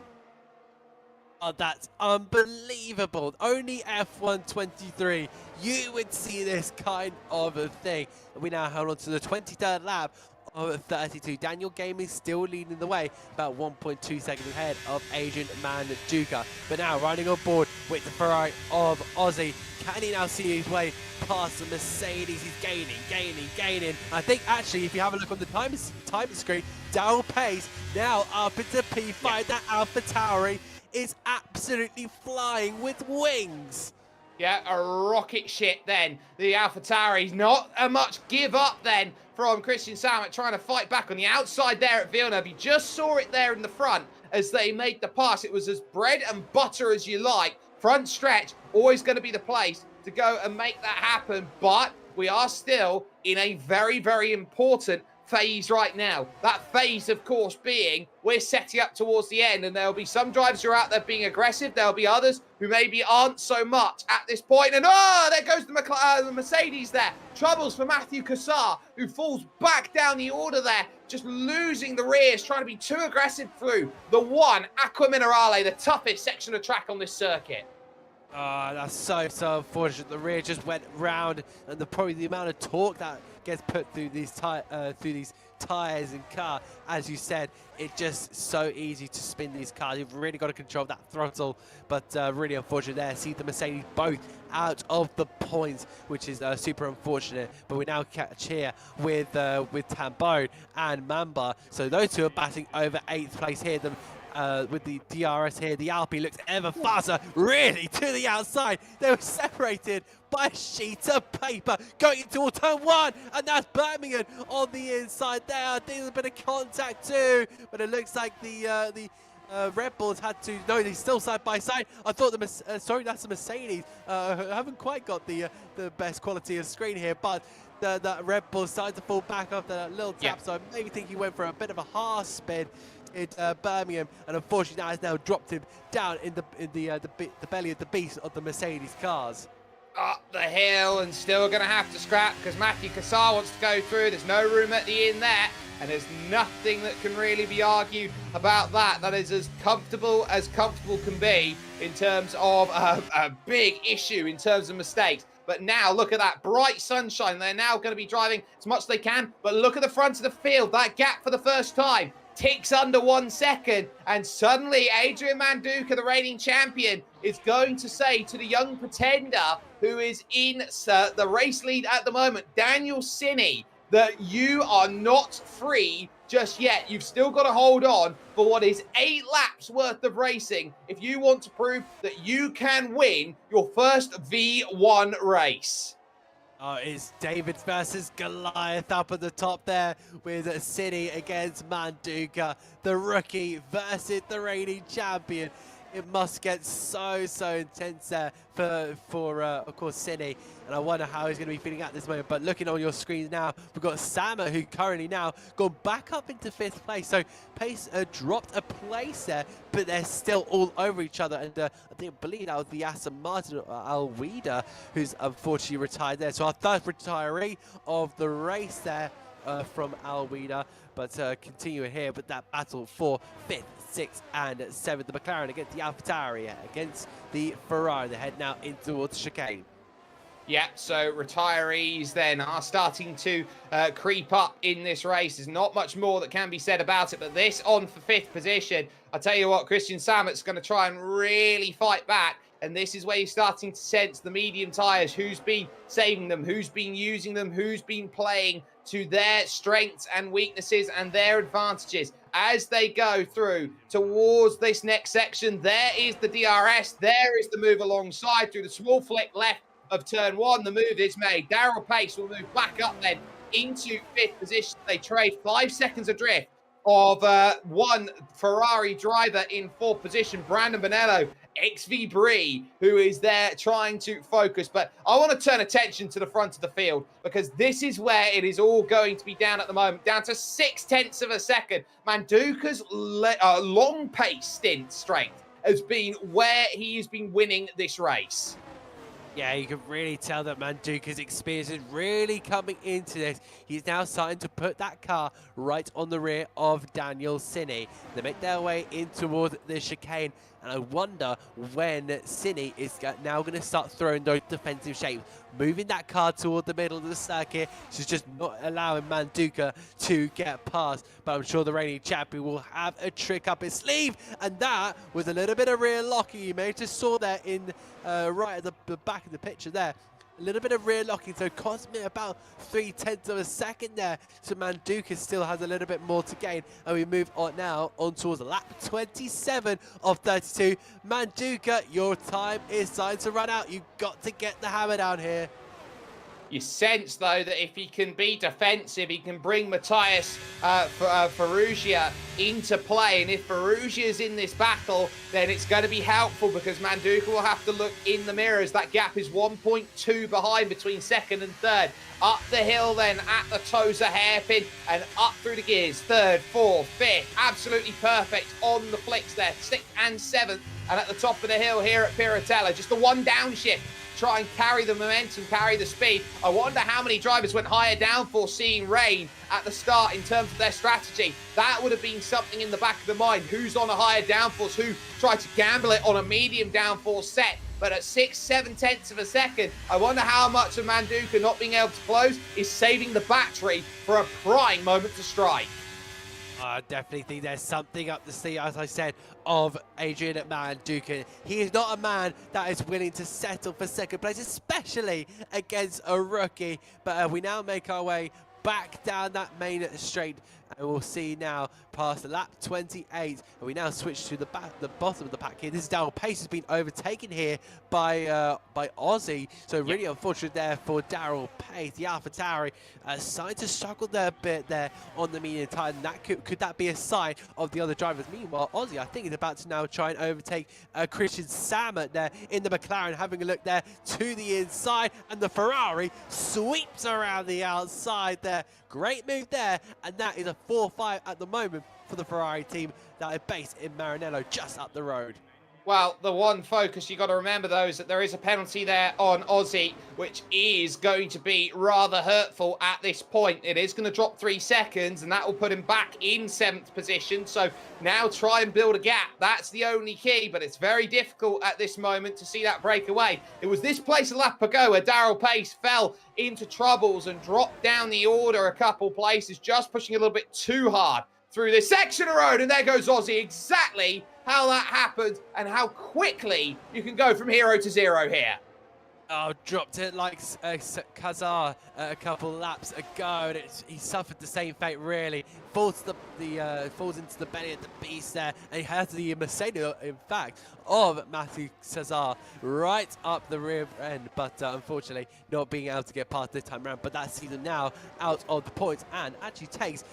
S2: Oh, that's unbelievable. Only F123, you would see this kind of a thing. We now hold on to the 23rd lap of 32. Daniel Gaming still leading the way, about 1.2 seconds ahead of Adrian Manduka. But now riding on board with the Ferrari of Aussie. Can he now see his way past the Mercedes? He's gaining. I think actually, if you have a look on the time screen, Daryl Pace now up into P5.
S1: Yeah.
S2: That AlphaTauri is absolutely flying with wings.
S1: Yeah, a rocket ship then. The AlphaTauri, not a much give up then from Christian Samet trying to fight back on the outside there at Villeneuve. You just saw it there in the front as they made the pass. It was as bread and butter as you like. Front stretch, always going to be the place to go and make that happen. But we are still in a very, very important phase right now. That phase, of course, being we're setting up towards the end, and there'll be some drivers who are out there being aggressive. There'll be others who maybe aren't so much at this point. And there goes the Mercedes there. Troubles for Matthew Cassar, who falls back down the order there, just losing the rears, trying to be too aggressive through the one Aqua Minerale, the toughest section of track on this circuit.
S2: That's so unfortunate. The rear just went round, and probably the amount of torque that gets put through these tires and car, as you said, it's just so easy to spin these cars. You've really got to control that throttle, but really unfortunate there. See the Mercedes both out of the points, which is super unfortunate. But we now catch here with Tambone and Mamba, so those two are batting over 8th place here. With the DRS here, the Alpi looks ever faster, really to the outside. They were separated by a sheet of paper going into turn 1, and that's Birmingham on the inside there. I think there's a bit of contact too, but it looks like the Red Bulls had to, no, they're still side by side. I thought sorry, that's the Mercedes. I haven't quite got the best quality of screen here, but the Red Bull started to fall back after that little tap, so I maybe think he went for a bit of a harsh spin in Birmingham, and unfortunately that has now dropped him down in the belly of the beast of the Mercedes cars.
S1: Up the hill, and still going to have to scrap because Matthew Cassar wants to go through. There's no room at the end there, and there's nothing that can really be argued about that. That is as comfortable can be in terms of a big issue in terms of mistakes. But now look at that bright sunshine. They're now going to be driving as much as they can, but look at the front of the field. That gap for the first time ticks under 1 second, and suddenly Adrian Manduka, the reigning champion, is going to say to the young pretender who is in the race lead at the moment, Daniel Sinny, that you are not free just yet. You've still got to hold on for what is 8 laps worth of racing if you want to prove that you can win your first V1 race.
S2: It's David versus Goliath up at the top there with City against Manduka, the rookie versus the reigning champion. It must get so intense there for of course, City, and I wonder how he's going to be feeling at this moment. But looking on your screens now, we've got Sama, who currently now gone back up into 5th place. So Pace dropped a place there, but they're still all over each other. And I believe that was the Aston Martin Alwida, who's unfortunately retired there. So our third retiree of the race there from Alwida. But continuing here with that battle for 5th, 6th and 7th. The McLaren against the AlphaTauri against the Ferrari. They head now in towards the chicane.
S1: Yeah, so retirees then are starting to creep up in this race. There's not much more that can be said about it, but this on for 5th position. I tell you what, Christian Samet's going to try and really fight back. And this is where you're starting to sense the medium tyres. Who's been saving them? Who's been using them? Who's been playing to their strengths and weaknesses and their advantages as they go through towards this next section? There is the DRS. There is the move alongside through the small flick left of turn 1. The move is made. Daryl Pace will move back up then into 5th position. They trade 5 seconds adrift of one Ferrari driver in 4th position, Brandon Bonello, XV Brie, who is there trying to focus. But I want to turn attention to the front of the field because this is where it is all going to be down at the moment, down to 0.6 of a second. Manduka's long pace stint strength has been where he has been winning this race.
S2: Yeah, you can really tell that Manduka's experience is really coming into this. He's now starting to put that car right on the rear of Daniel Sinny. They make their way in towards the chicane, And I wonder when Cine is now going to start throwing those defensive shapes, moving that car toward the middle of the circuit. She's just not allowing Manduka to get past. But I'm sure the reigning champion will have a trick up his sleeve. And that was a little bit of rear locking. You may have just saw that in right at the back of the picture there. A little bit of rear locking, so it cost me about 0.3 of a second there. So Manduka still has a little bit more to gain. And we move on now on towards lap 27 of 32. Manduka, your time is starting to run out. You've got to get the hammer down here.
S1: You sense, though, that if he can be defensive, he can bring Matthias Ferrugia into play. And if Ferrugia is in this battle, then it's going to be helpful because Manduka will have to look in the mirrors. That gap is 1.2 behind between second and third. Up the hill then at the Tosa hairpin and up through the gears. Third, fourth, fifth. Absolutely perfect on the flicks there. Sixth and seventh. And at the top of the hill here at Piratella, just the one downshift. Try and carry the momentum, carry the speed. I wonder how many drivers went higher downforce seeing rain at the start in terms of their strategy. That would have been something in the back of the mind. Who's on a higher downforce? Who tried to gamble it on a medium downforce set? But at 6/7 of a second, I wonder how much of Manduka not being able to close is saving the battery for a prime moment to strike.
S2: I definitely think there's something up the sleeve, as I said, of Adrian Manduka. He is not a man that is willing to settle for second place, especially against a rookie. But we now make our way back down that main straight, and we'll see now past lap 28, and we now switch to the bottom of the pack here. This is Daryl Pace has been overtaken here by Aussie, so really unfortunate there for Daryl Pace. The AlphaTauri starting to struggle there a bit there on the medium tire, and that could that be a sign of the other drivers? Meanwhile, Aussie, I think, is about to now try and overtake Christian Sammet there in the McLaren, having a look there to the inside, and the Ferrari sweeps around the outside there. Great move there, and that is a 4-5 at the moment for the Ferrari team that are based in Maranello, just up the road.
S1: Well, the one focus you got to remember, though, is that there is a penalty there on Aussie, which is going to be rather hurtful at this point. It is going to drop 3 seconds, and that will put him back in 7th position. So now try and build a gap. That's the only key, but it's very difficult at this moment to see that break away. It was this place a lap ago where Daryl Pace fell into troubles and dropped down the order a couple places, just pushing a little bit too hard through this section of road. And there goes Aussie. Exactly how that happened and how quickly you can go from hero to zero here.
S2: Oh, dropped it like Kazar a couple laps ago, and he suffered the same fate, really. Falls into the belly of the beast there, and he has the Mercedes, in fact, of Matthew Cesar right up the rear end, but unfortunately not being able to get past this time around. But that season now out of the points, and actually takes,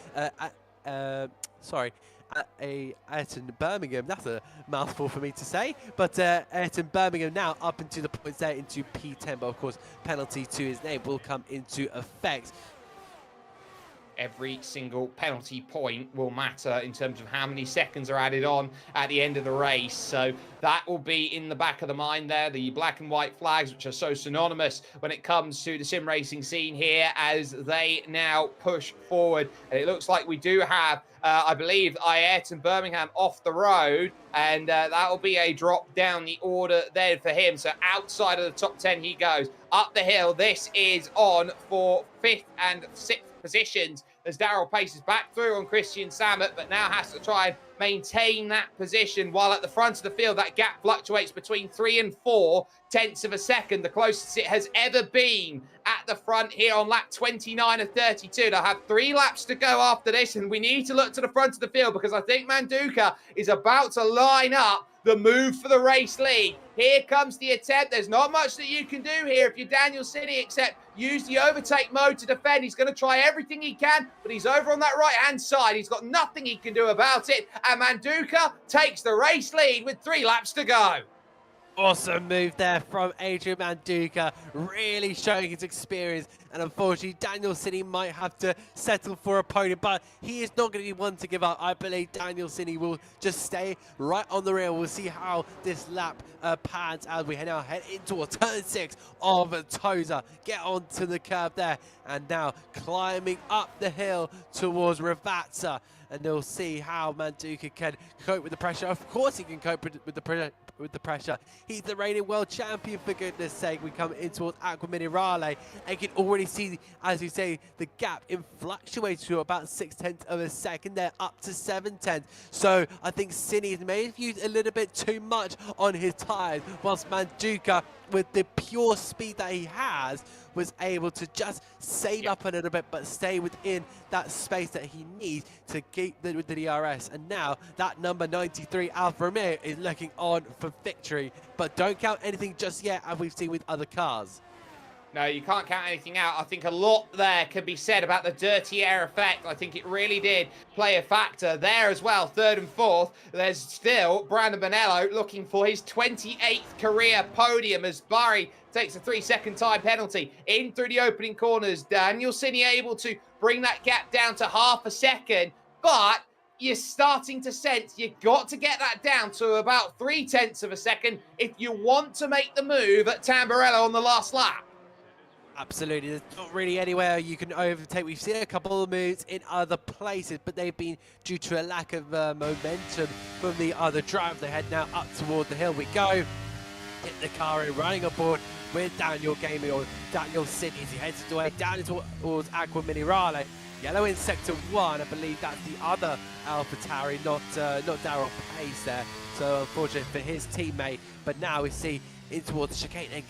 S2: Ayrton Birmingham, that's a mouthful for me to say, but Ayrton Birmingham now up into the points there into P10, but of course penalty to his name will come into effect.
S1: Every single penalty point will matter in terms of how many seconds are added on at the end of the race. So that will be in the back of the mind there. The black and white flags, which are so synonymous when it comes to the sim racing scene here, as they now push forward. And it looks like we do have, I believe, Ayrton Birmingham off the road. And that will be a drop down the order there for him. So outside of the top 10 he goes. Up the hill, this is on for 5th and 6th positions as Daryl Pace is back through on Christian Sammet, but now has to try and maintain that position, while at the front of the field that gap fluctuates between 3 and 4/10 of a second, the closest it has ever been at the front here on lap 29 of 32. They'll have 3 laps to go after this, and we need to look to the front of the field because I think Manduka is about to line up the move for the race lead. Here comes the attempt. There's not much that you can do here if you're Daniel Cini except use the overtake mode to defend. He's going to try everything he can, but he's over on that right-hand side. He's got nothing he can do about it. And Manduka takes the race lead with 3 laps to go.
S2: Awesome move there from Adrian Manduka, really showing his experience. And unfortunately, Daniel Cini might have to settle for a podium, but he is not going to be one to give up. I believe Daniel Cini will just stay right on the rail. We'll see how this lap pans as we now head into a turn 6 of Toza. Get onto the curb there, and now climbing up the hill towards Ravazza. And they'll see how Manduka can cope with the pressure. Of course he can cope with the pressure. He's the reigning world champion, for goodness sake. We come in towards Acqua Minerale and can already see, as you say, the gap in fluctuates to about 0.6 of a second. They're up to 0.7. So I think Cini may have used a little bit too much on his tyres, whilst Manduka, with the pure speed that he has, was able to just save up a little bit but stay within that space that he needs to keep with the DRS. And now that number 93 Alfa Romeo is looking on for victory, but don't count anything just yet, as we've seen with other cars.
S1: No, you can't count anything out. I think a lot there could be said about the dirty air effect. I think it really did play a factor there as well. 3rd and 4th, there's still Brandon Bonello looking for his 28th career podium as Barry takes a 3-second time penalty in through the opening corners. Daniel Cini able to bring that gap down to half a second, but you're starting to sense you've got to get that down to about 0.3 of a second if you want to make the move at Tamburello on the last lap.
S2: Absolutely, there's not really anywhere you can overtake. We've seen a couple of moves in other places, but they've been due to a lack of momentum from the other drive. They head now up toward the hill we go. Hit the car in, running aboard with Daniel Gaming, or Daniel Cini, as he heads away down towards Acqua Minerale. Yellow in sector 1, I believe that's the other AlphaTauri, not Darrell Pace there. So unfortunate for his teammate, but now we see in towards the chicane. And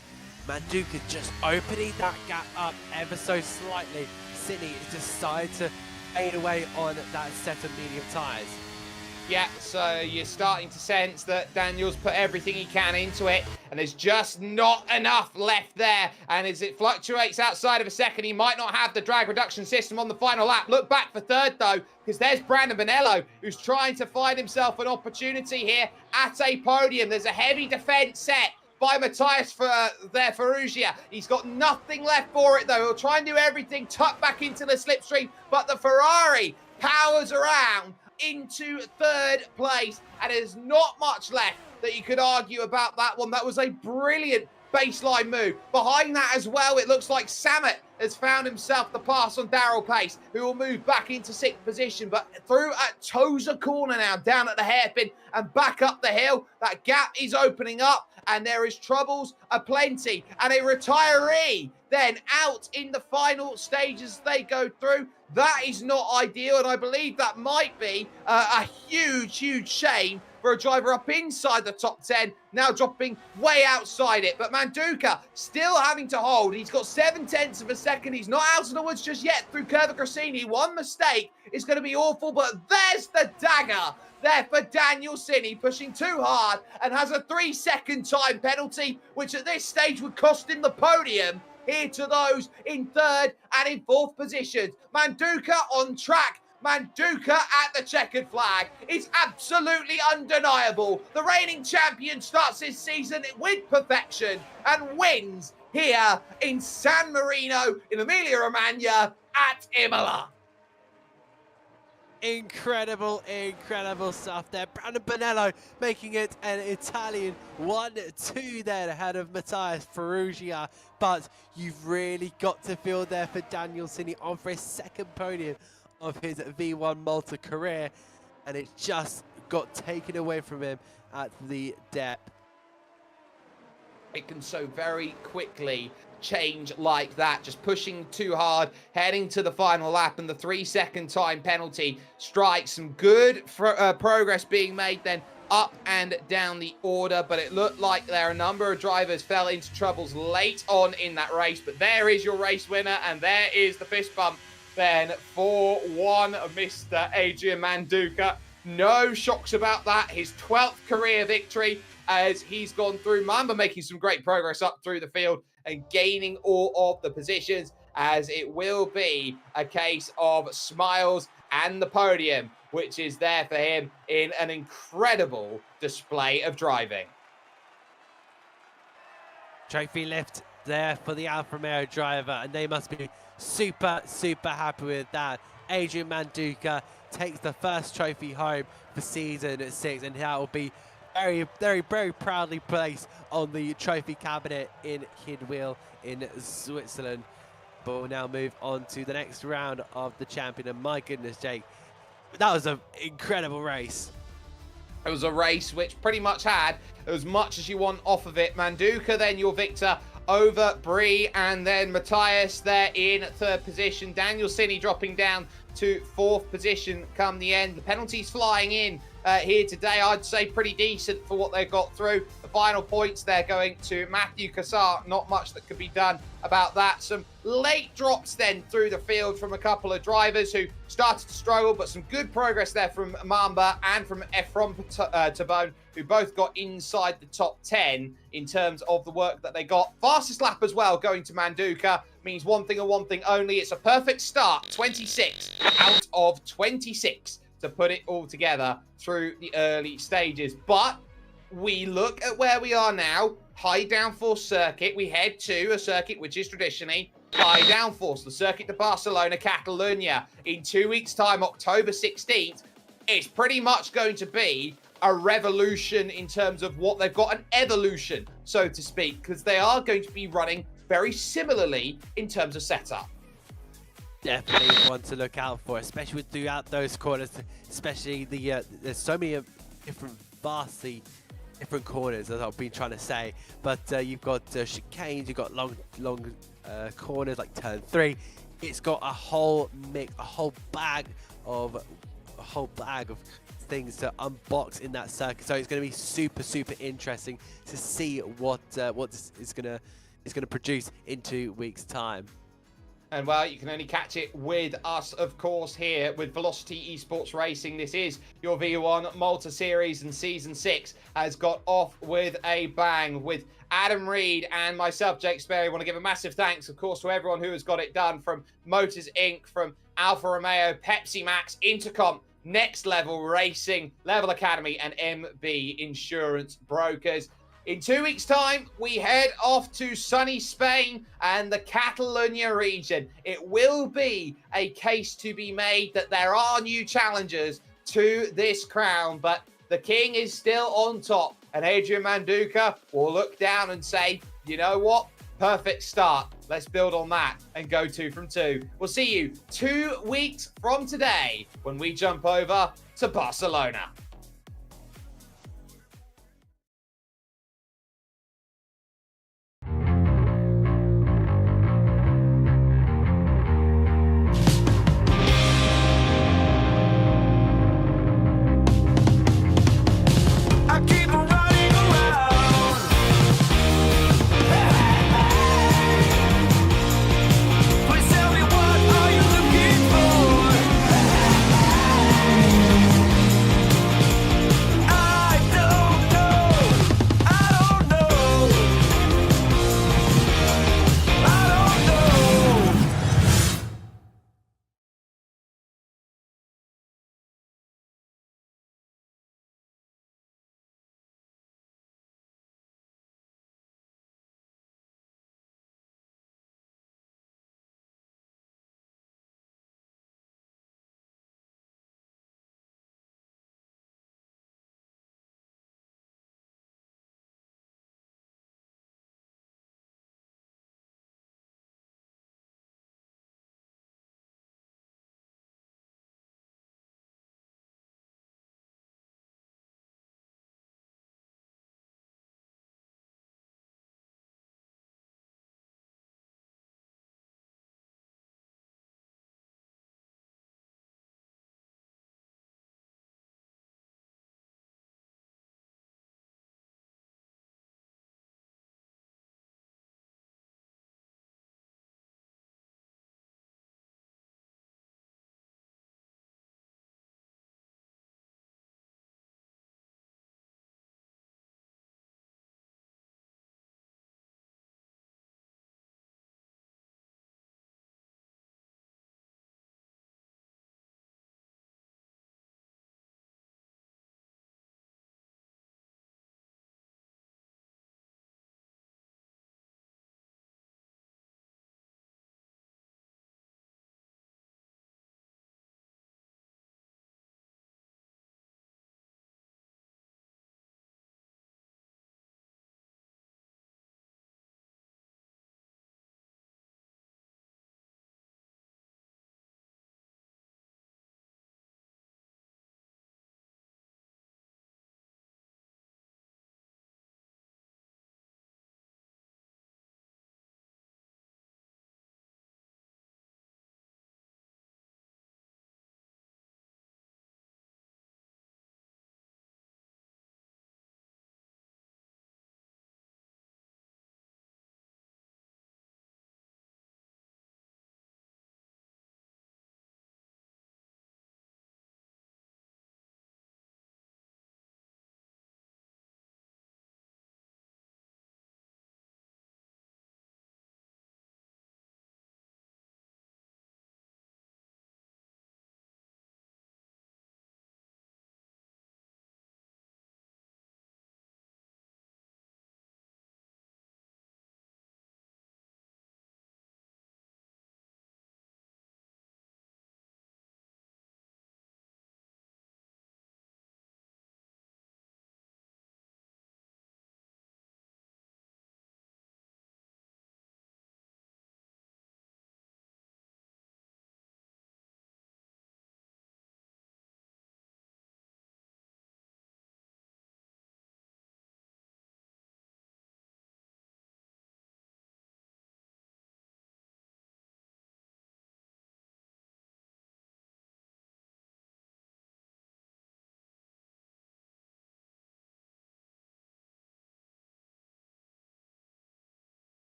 S2: Manduka just opening that gap up ever so slightly. Cini decided to fade away on that set of medium tyres.
S1: Yeah, so you're starting to sense that Daniel's put everything he can into it, and there's just not enough left there. And as it fluctuates outside of a second, he might not have the drag reduction system on the final lap. Look back for 3rd, though, because there's Brandon Bonello, who's trying to find himself an opportunity here at a podium. There's a heavy defense set by Matthias Ferrugia. He's got nothing left for it, though. He'll try and do everything, tuck back into the slipstream, but the Ferrari powers around into 3rd place, and there's not much left that you could argue about that one. That was a brilliant baseline move. Behind that as well, it looks like Samet has found himself the pass on Darrell Pace, who will move back into 6th position, but through at Toza corner now, down at the hairpin and back up the hill. That gap is opening up, and there is troubles aplenty, and a retiree then out in the final stages they go through. That is not ideal, and I believe that might be a huge shame for a driver up inside the top 10, now dropping way outside it. But Manduka still having to hold. He's got 0.7 of a second. He's not out of the woods just yet through Curva Grassini. One mistake is going to be awful, but there's the dagger there for Daniel Cini, pushing too hard and has a 3-second time penalty, which at this stage would cost him the podium. Here to those in 3rd and in 4th positions. Manduka on track. Manduka at the checkered flag. It's absolutely undeniable. The reigning champion starts his season with perfection and wins here in San Marino in Emilia-Romagna at Imola.
S2: Incredible stuff there. Brandon Bonello making it an Italian 1-2 there ahead of Matthias Ferrugia. But you've really got to feel there for Daniel Cini on for his 2nd podium of his V1 Malta career. And it just got taken away from him at the depth.
S1: It can so very quickly change like that, just pushing too hard, heading to the final lap, and the 3-second time penalty strikes. Some good progress being made then up and down the order, but it looked like there are a number of drivers fell into troubles late on in that race. But there is your race winner, and there is the fist bump then for one Mr. Adrian Manduka. No shocks about that. His 12th career victory as he's gone through. Mamba making some great progress up through the field and gaining all of the positions, as it will be a case of smiles and the podium, which is there for him in an incredible display of driving.
S2: Trophy lift there for the Alfa Romeo driver, and they must be super happy with that. Adrian Manduka takes the first trophy home for season 6, and that will be very proudly placed on the trophy cabinet in Hidwil in Switzerland. But we'll now move on to the next round of the champion, and my goodness, Jake, that was an incredible race.
S1: It was a race which pretty much had as much as you want off of it. Manduka then your victor over Bree, and then Matthias there in 3rd position. Daniel Sinny dropping down to 4th position come the end. The penalties flying in here today, I'd say pretty decent for what they've got through. The final points there going to Matthew Cassar. Not much that could be done about that. Some late drops then through the field from a couple of drivers who started to struggle, but some good progress there from Mamba and from Ephron Tabone, who both got inside the top 10 in terms of the work that they got. Fastest lap as well going to Manduka means one thing and one thing only. It's a perfect start, 26 out of 26 to put it all together through the early stages. But we look at where we are now, high downforce circuit. We head to a circuit which is traditionally high downforce, the Circuit de Barcelona, Catalunya. In 2 weeks' time, October 16th, it's pretty much going to be a revolution in terms of what they've got, an evolution, so to speak, because they are going to be running very similarly in terms of setup.
S2: Definitely one to look out for, especially throughout those corners, especially there's so many vastly different corners, as I've been trying to say, but you've got chicanes, you've got long corners like turn 3. It's got a whole mix, a whole bag of things to unbox in that circuit, so it's going to be super interesting to see what this is going to produce in 2 weeks' time.
S1: And well, you can only catch it with us, of course, here with Velocity Esports Racing. This is your V1 Malta Series, and Season 6 has got off with a bang with Adam Reed and myself, Jake Sperry. I want to give a massive thanks, of course, to everyone who has got it done, from Motors Inc., from Alfa Romeo, Pepsi Max, Intercomp, Next Level Racing, Level Academy, and MB Insurance Brokers. In 2 weeks' time, we head off to sunny Spain and the Catalunya region. It will be a case to be made that there are new challengers to this crown, but the king is still on top. And Adrian Manduka will look down and say, you know what? Perfect start. Let's build on that and go 2 from 2. We'll see you 2 weeks from today when we jump over to Barcelona.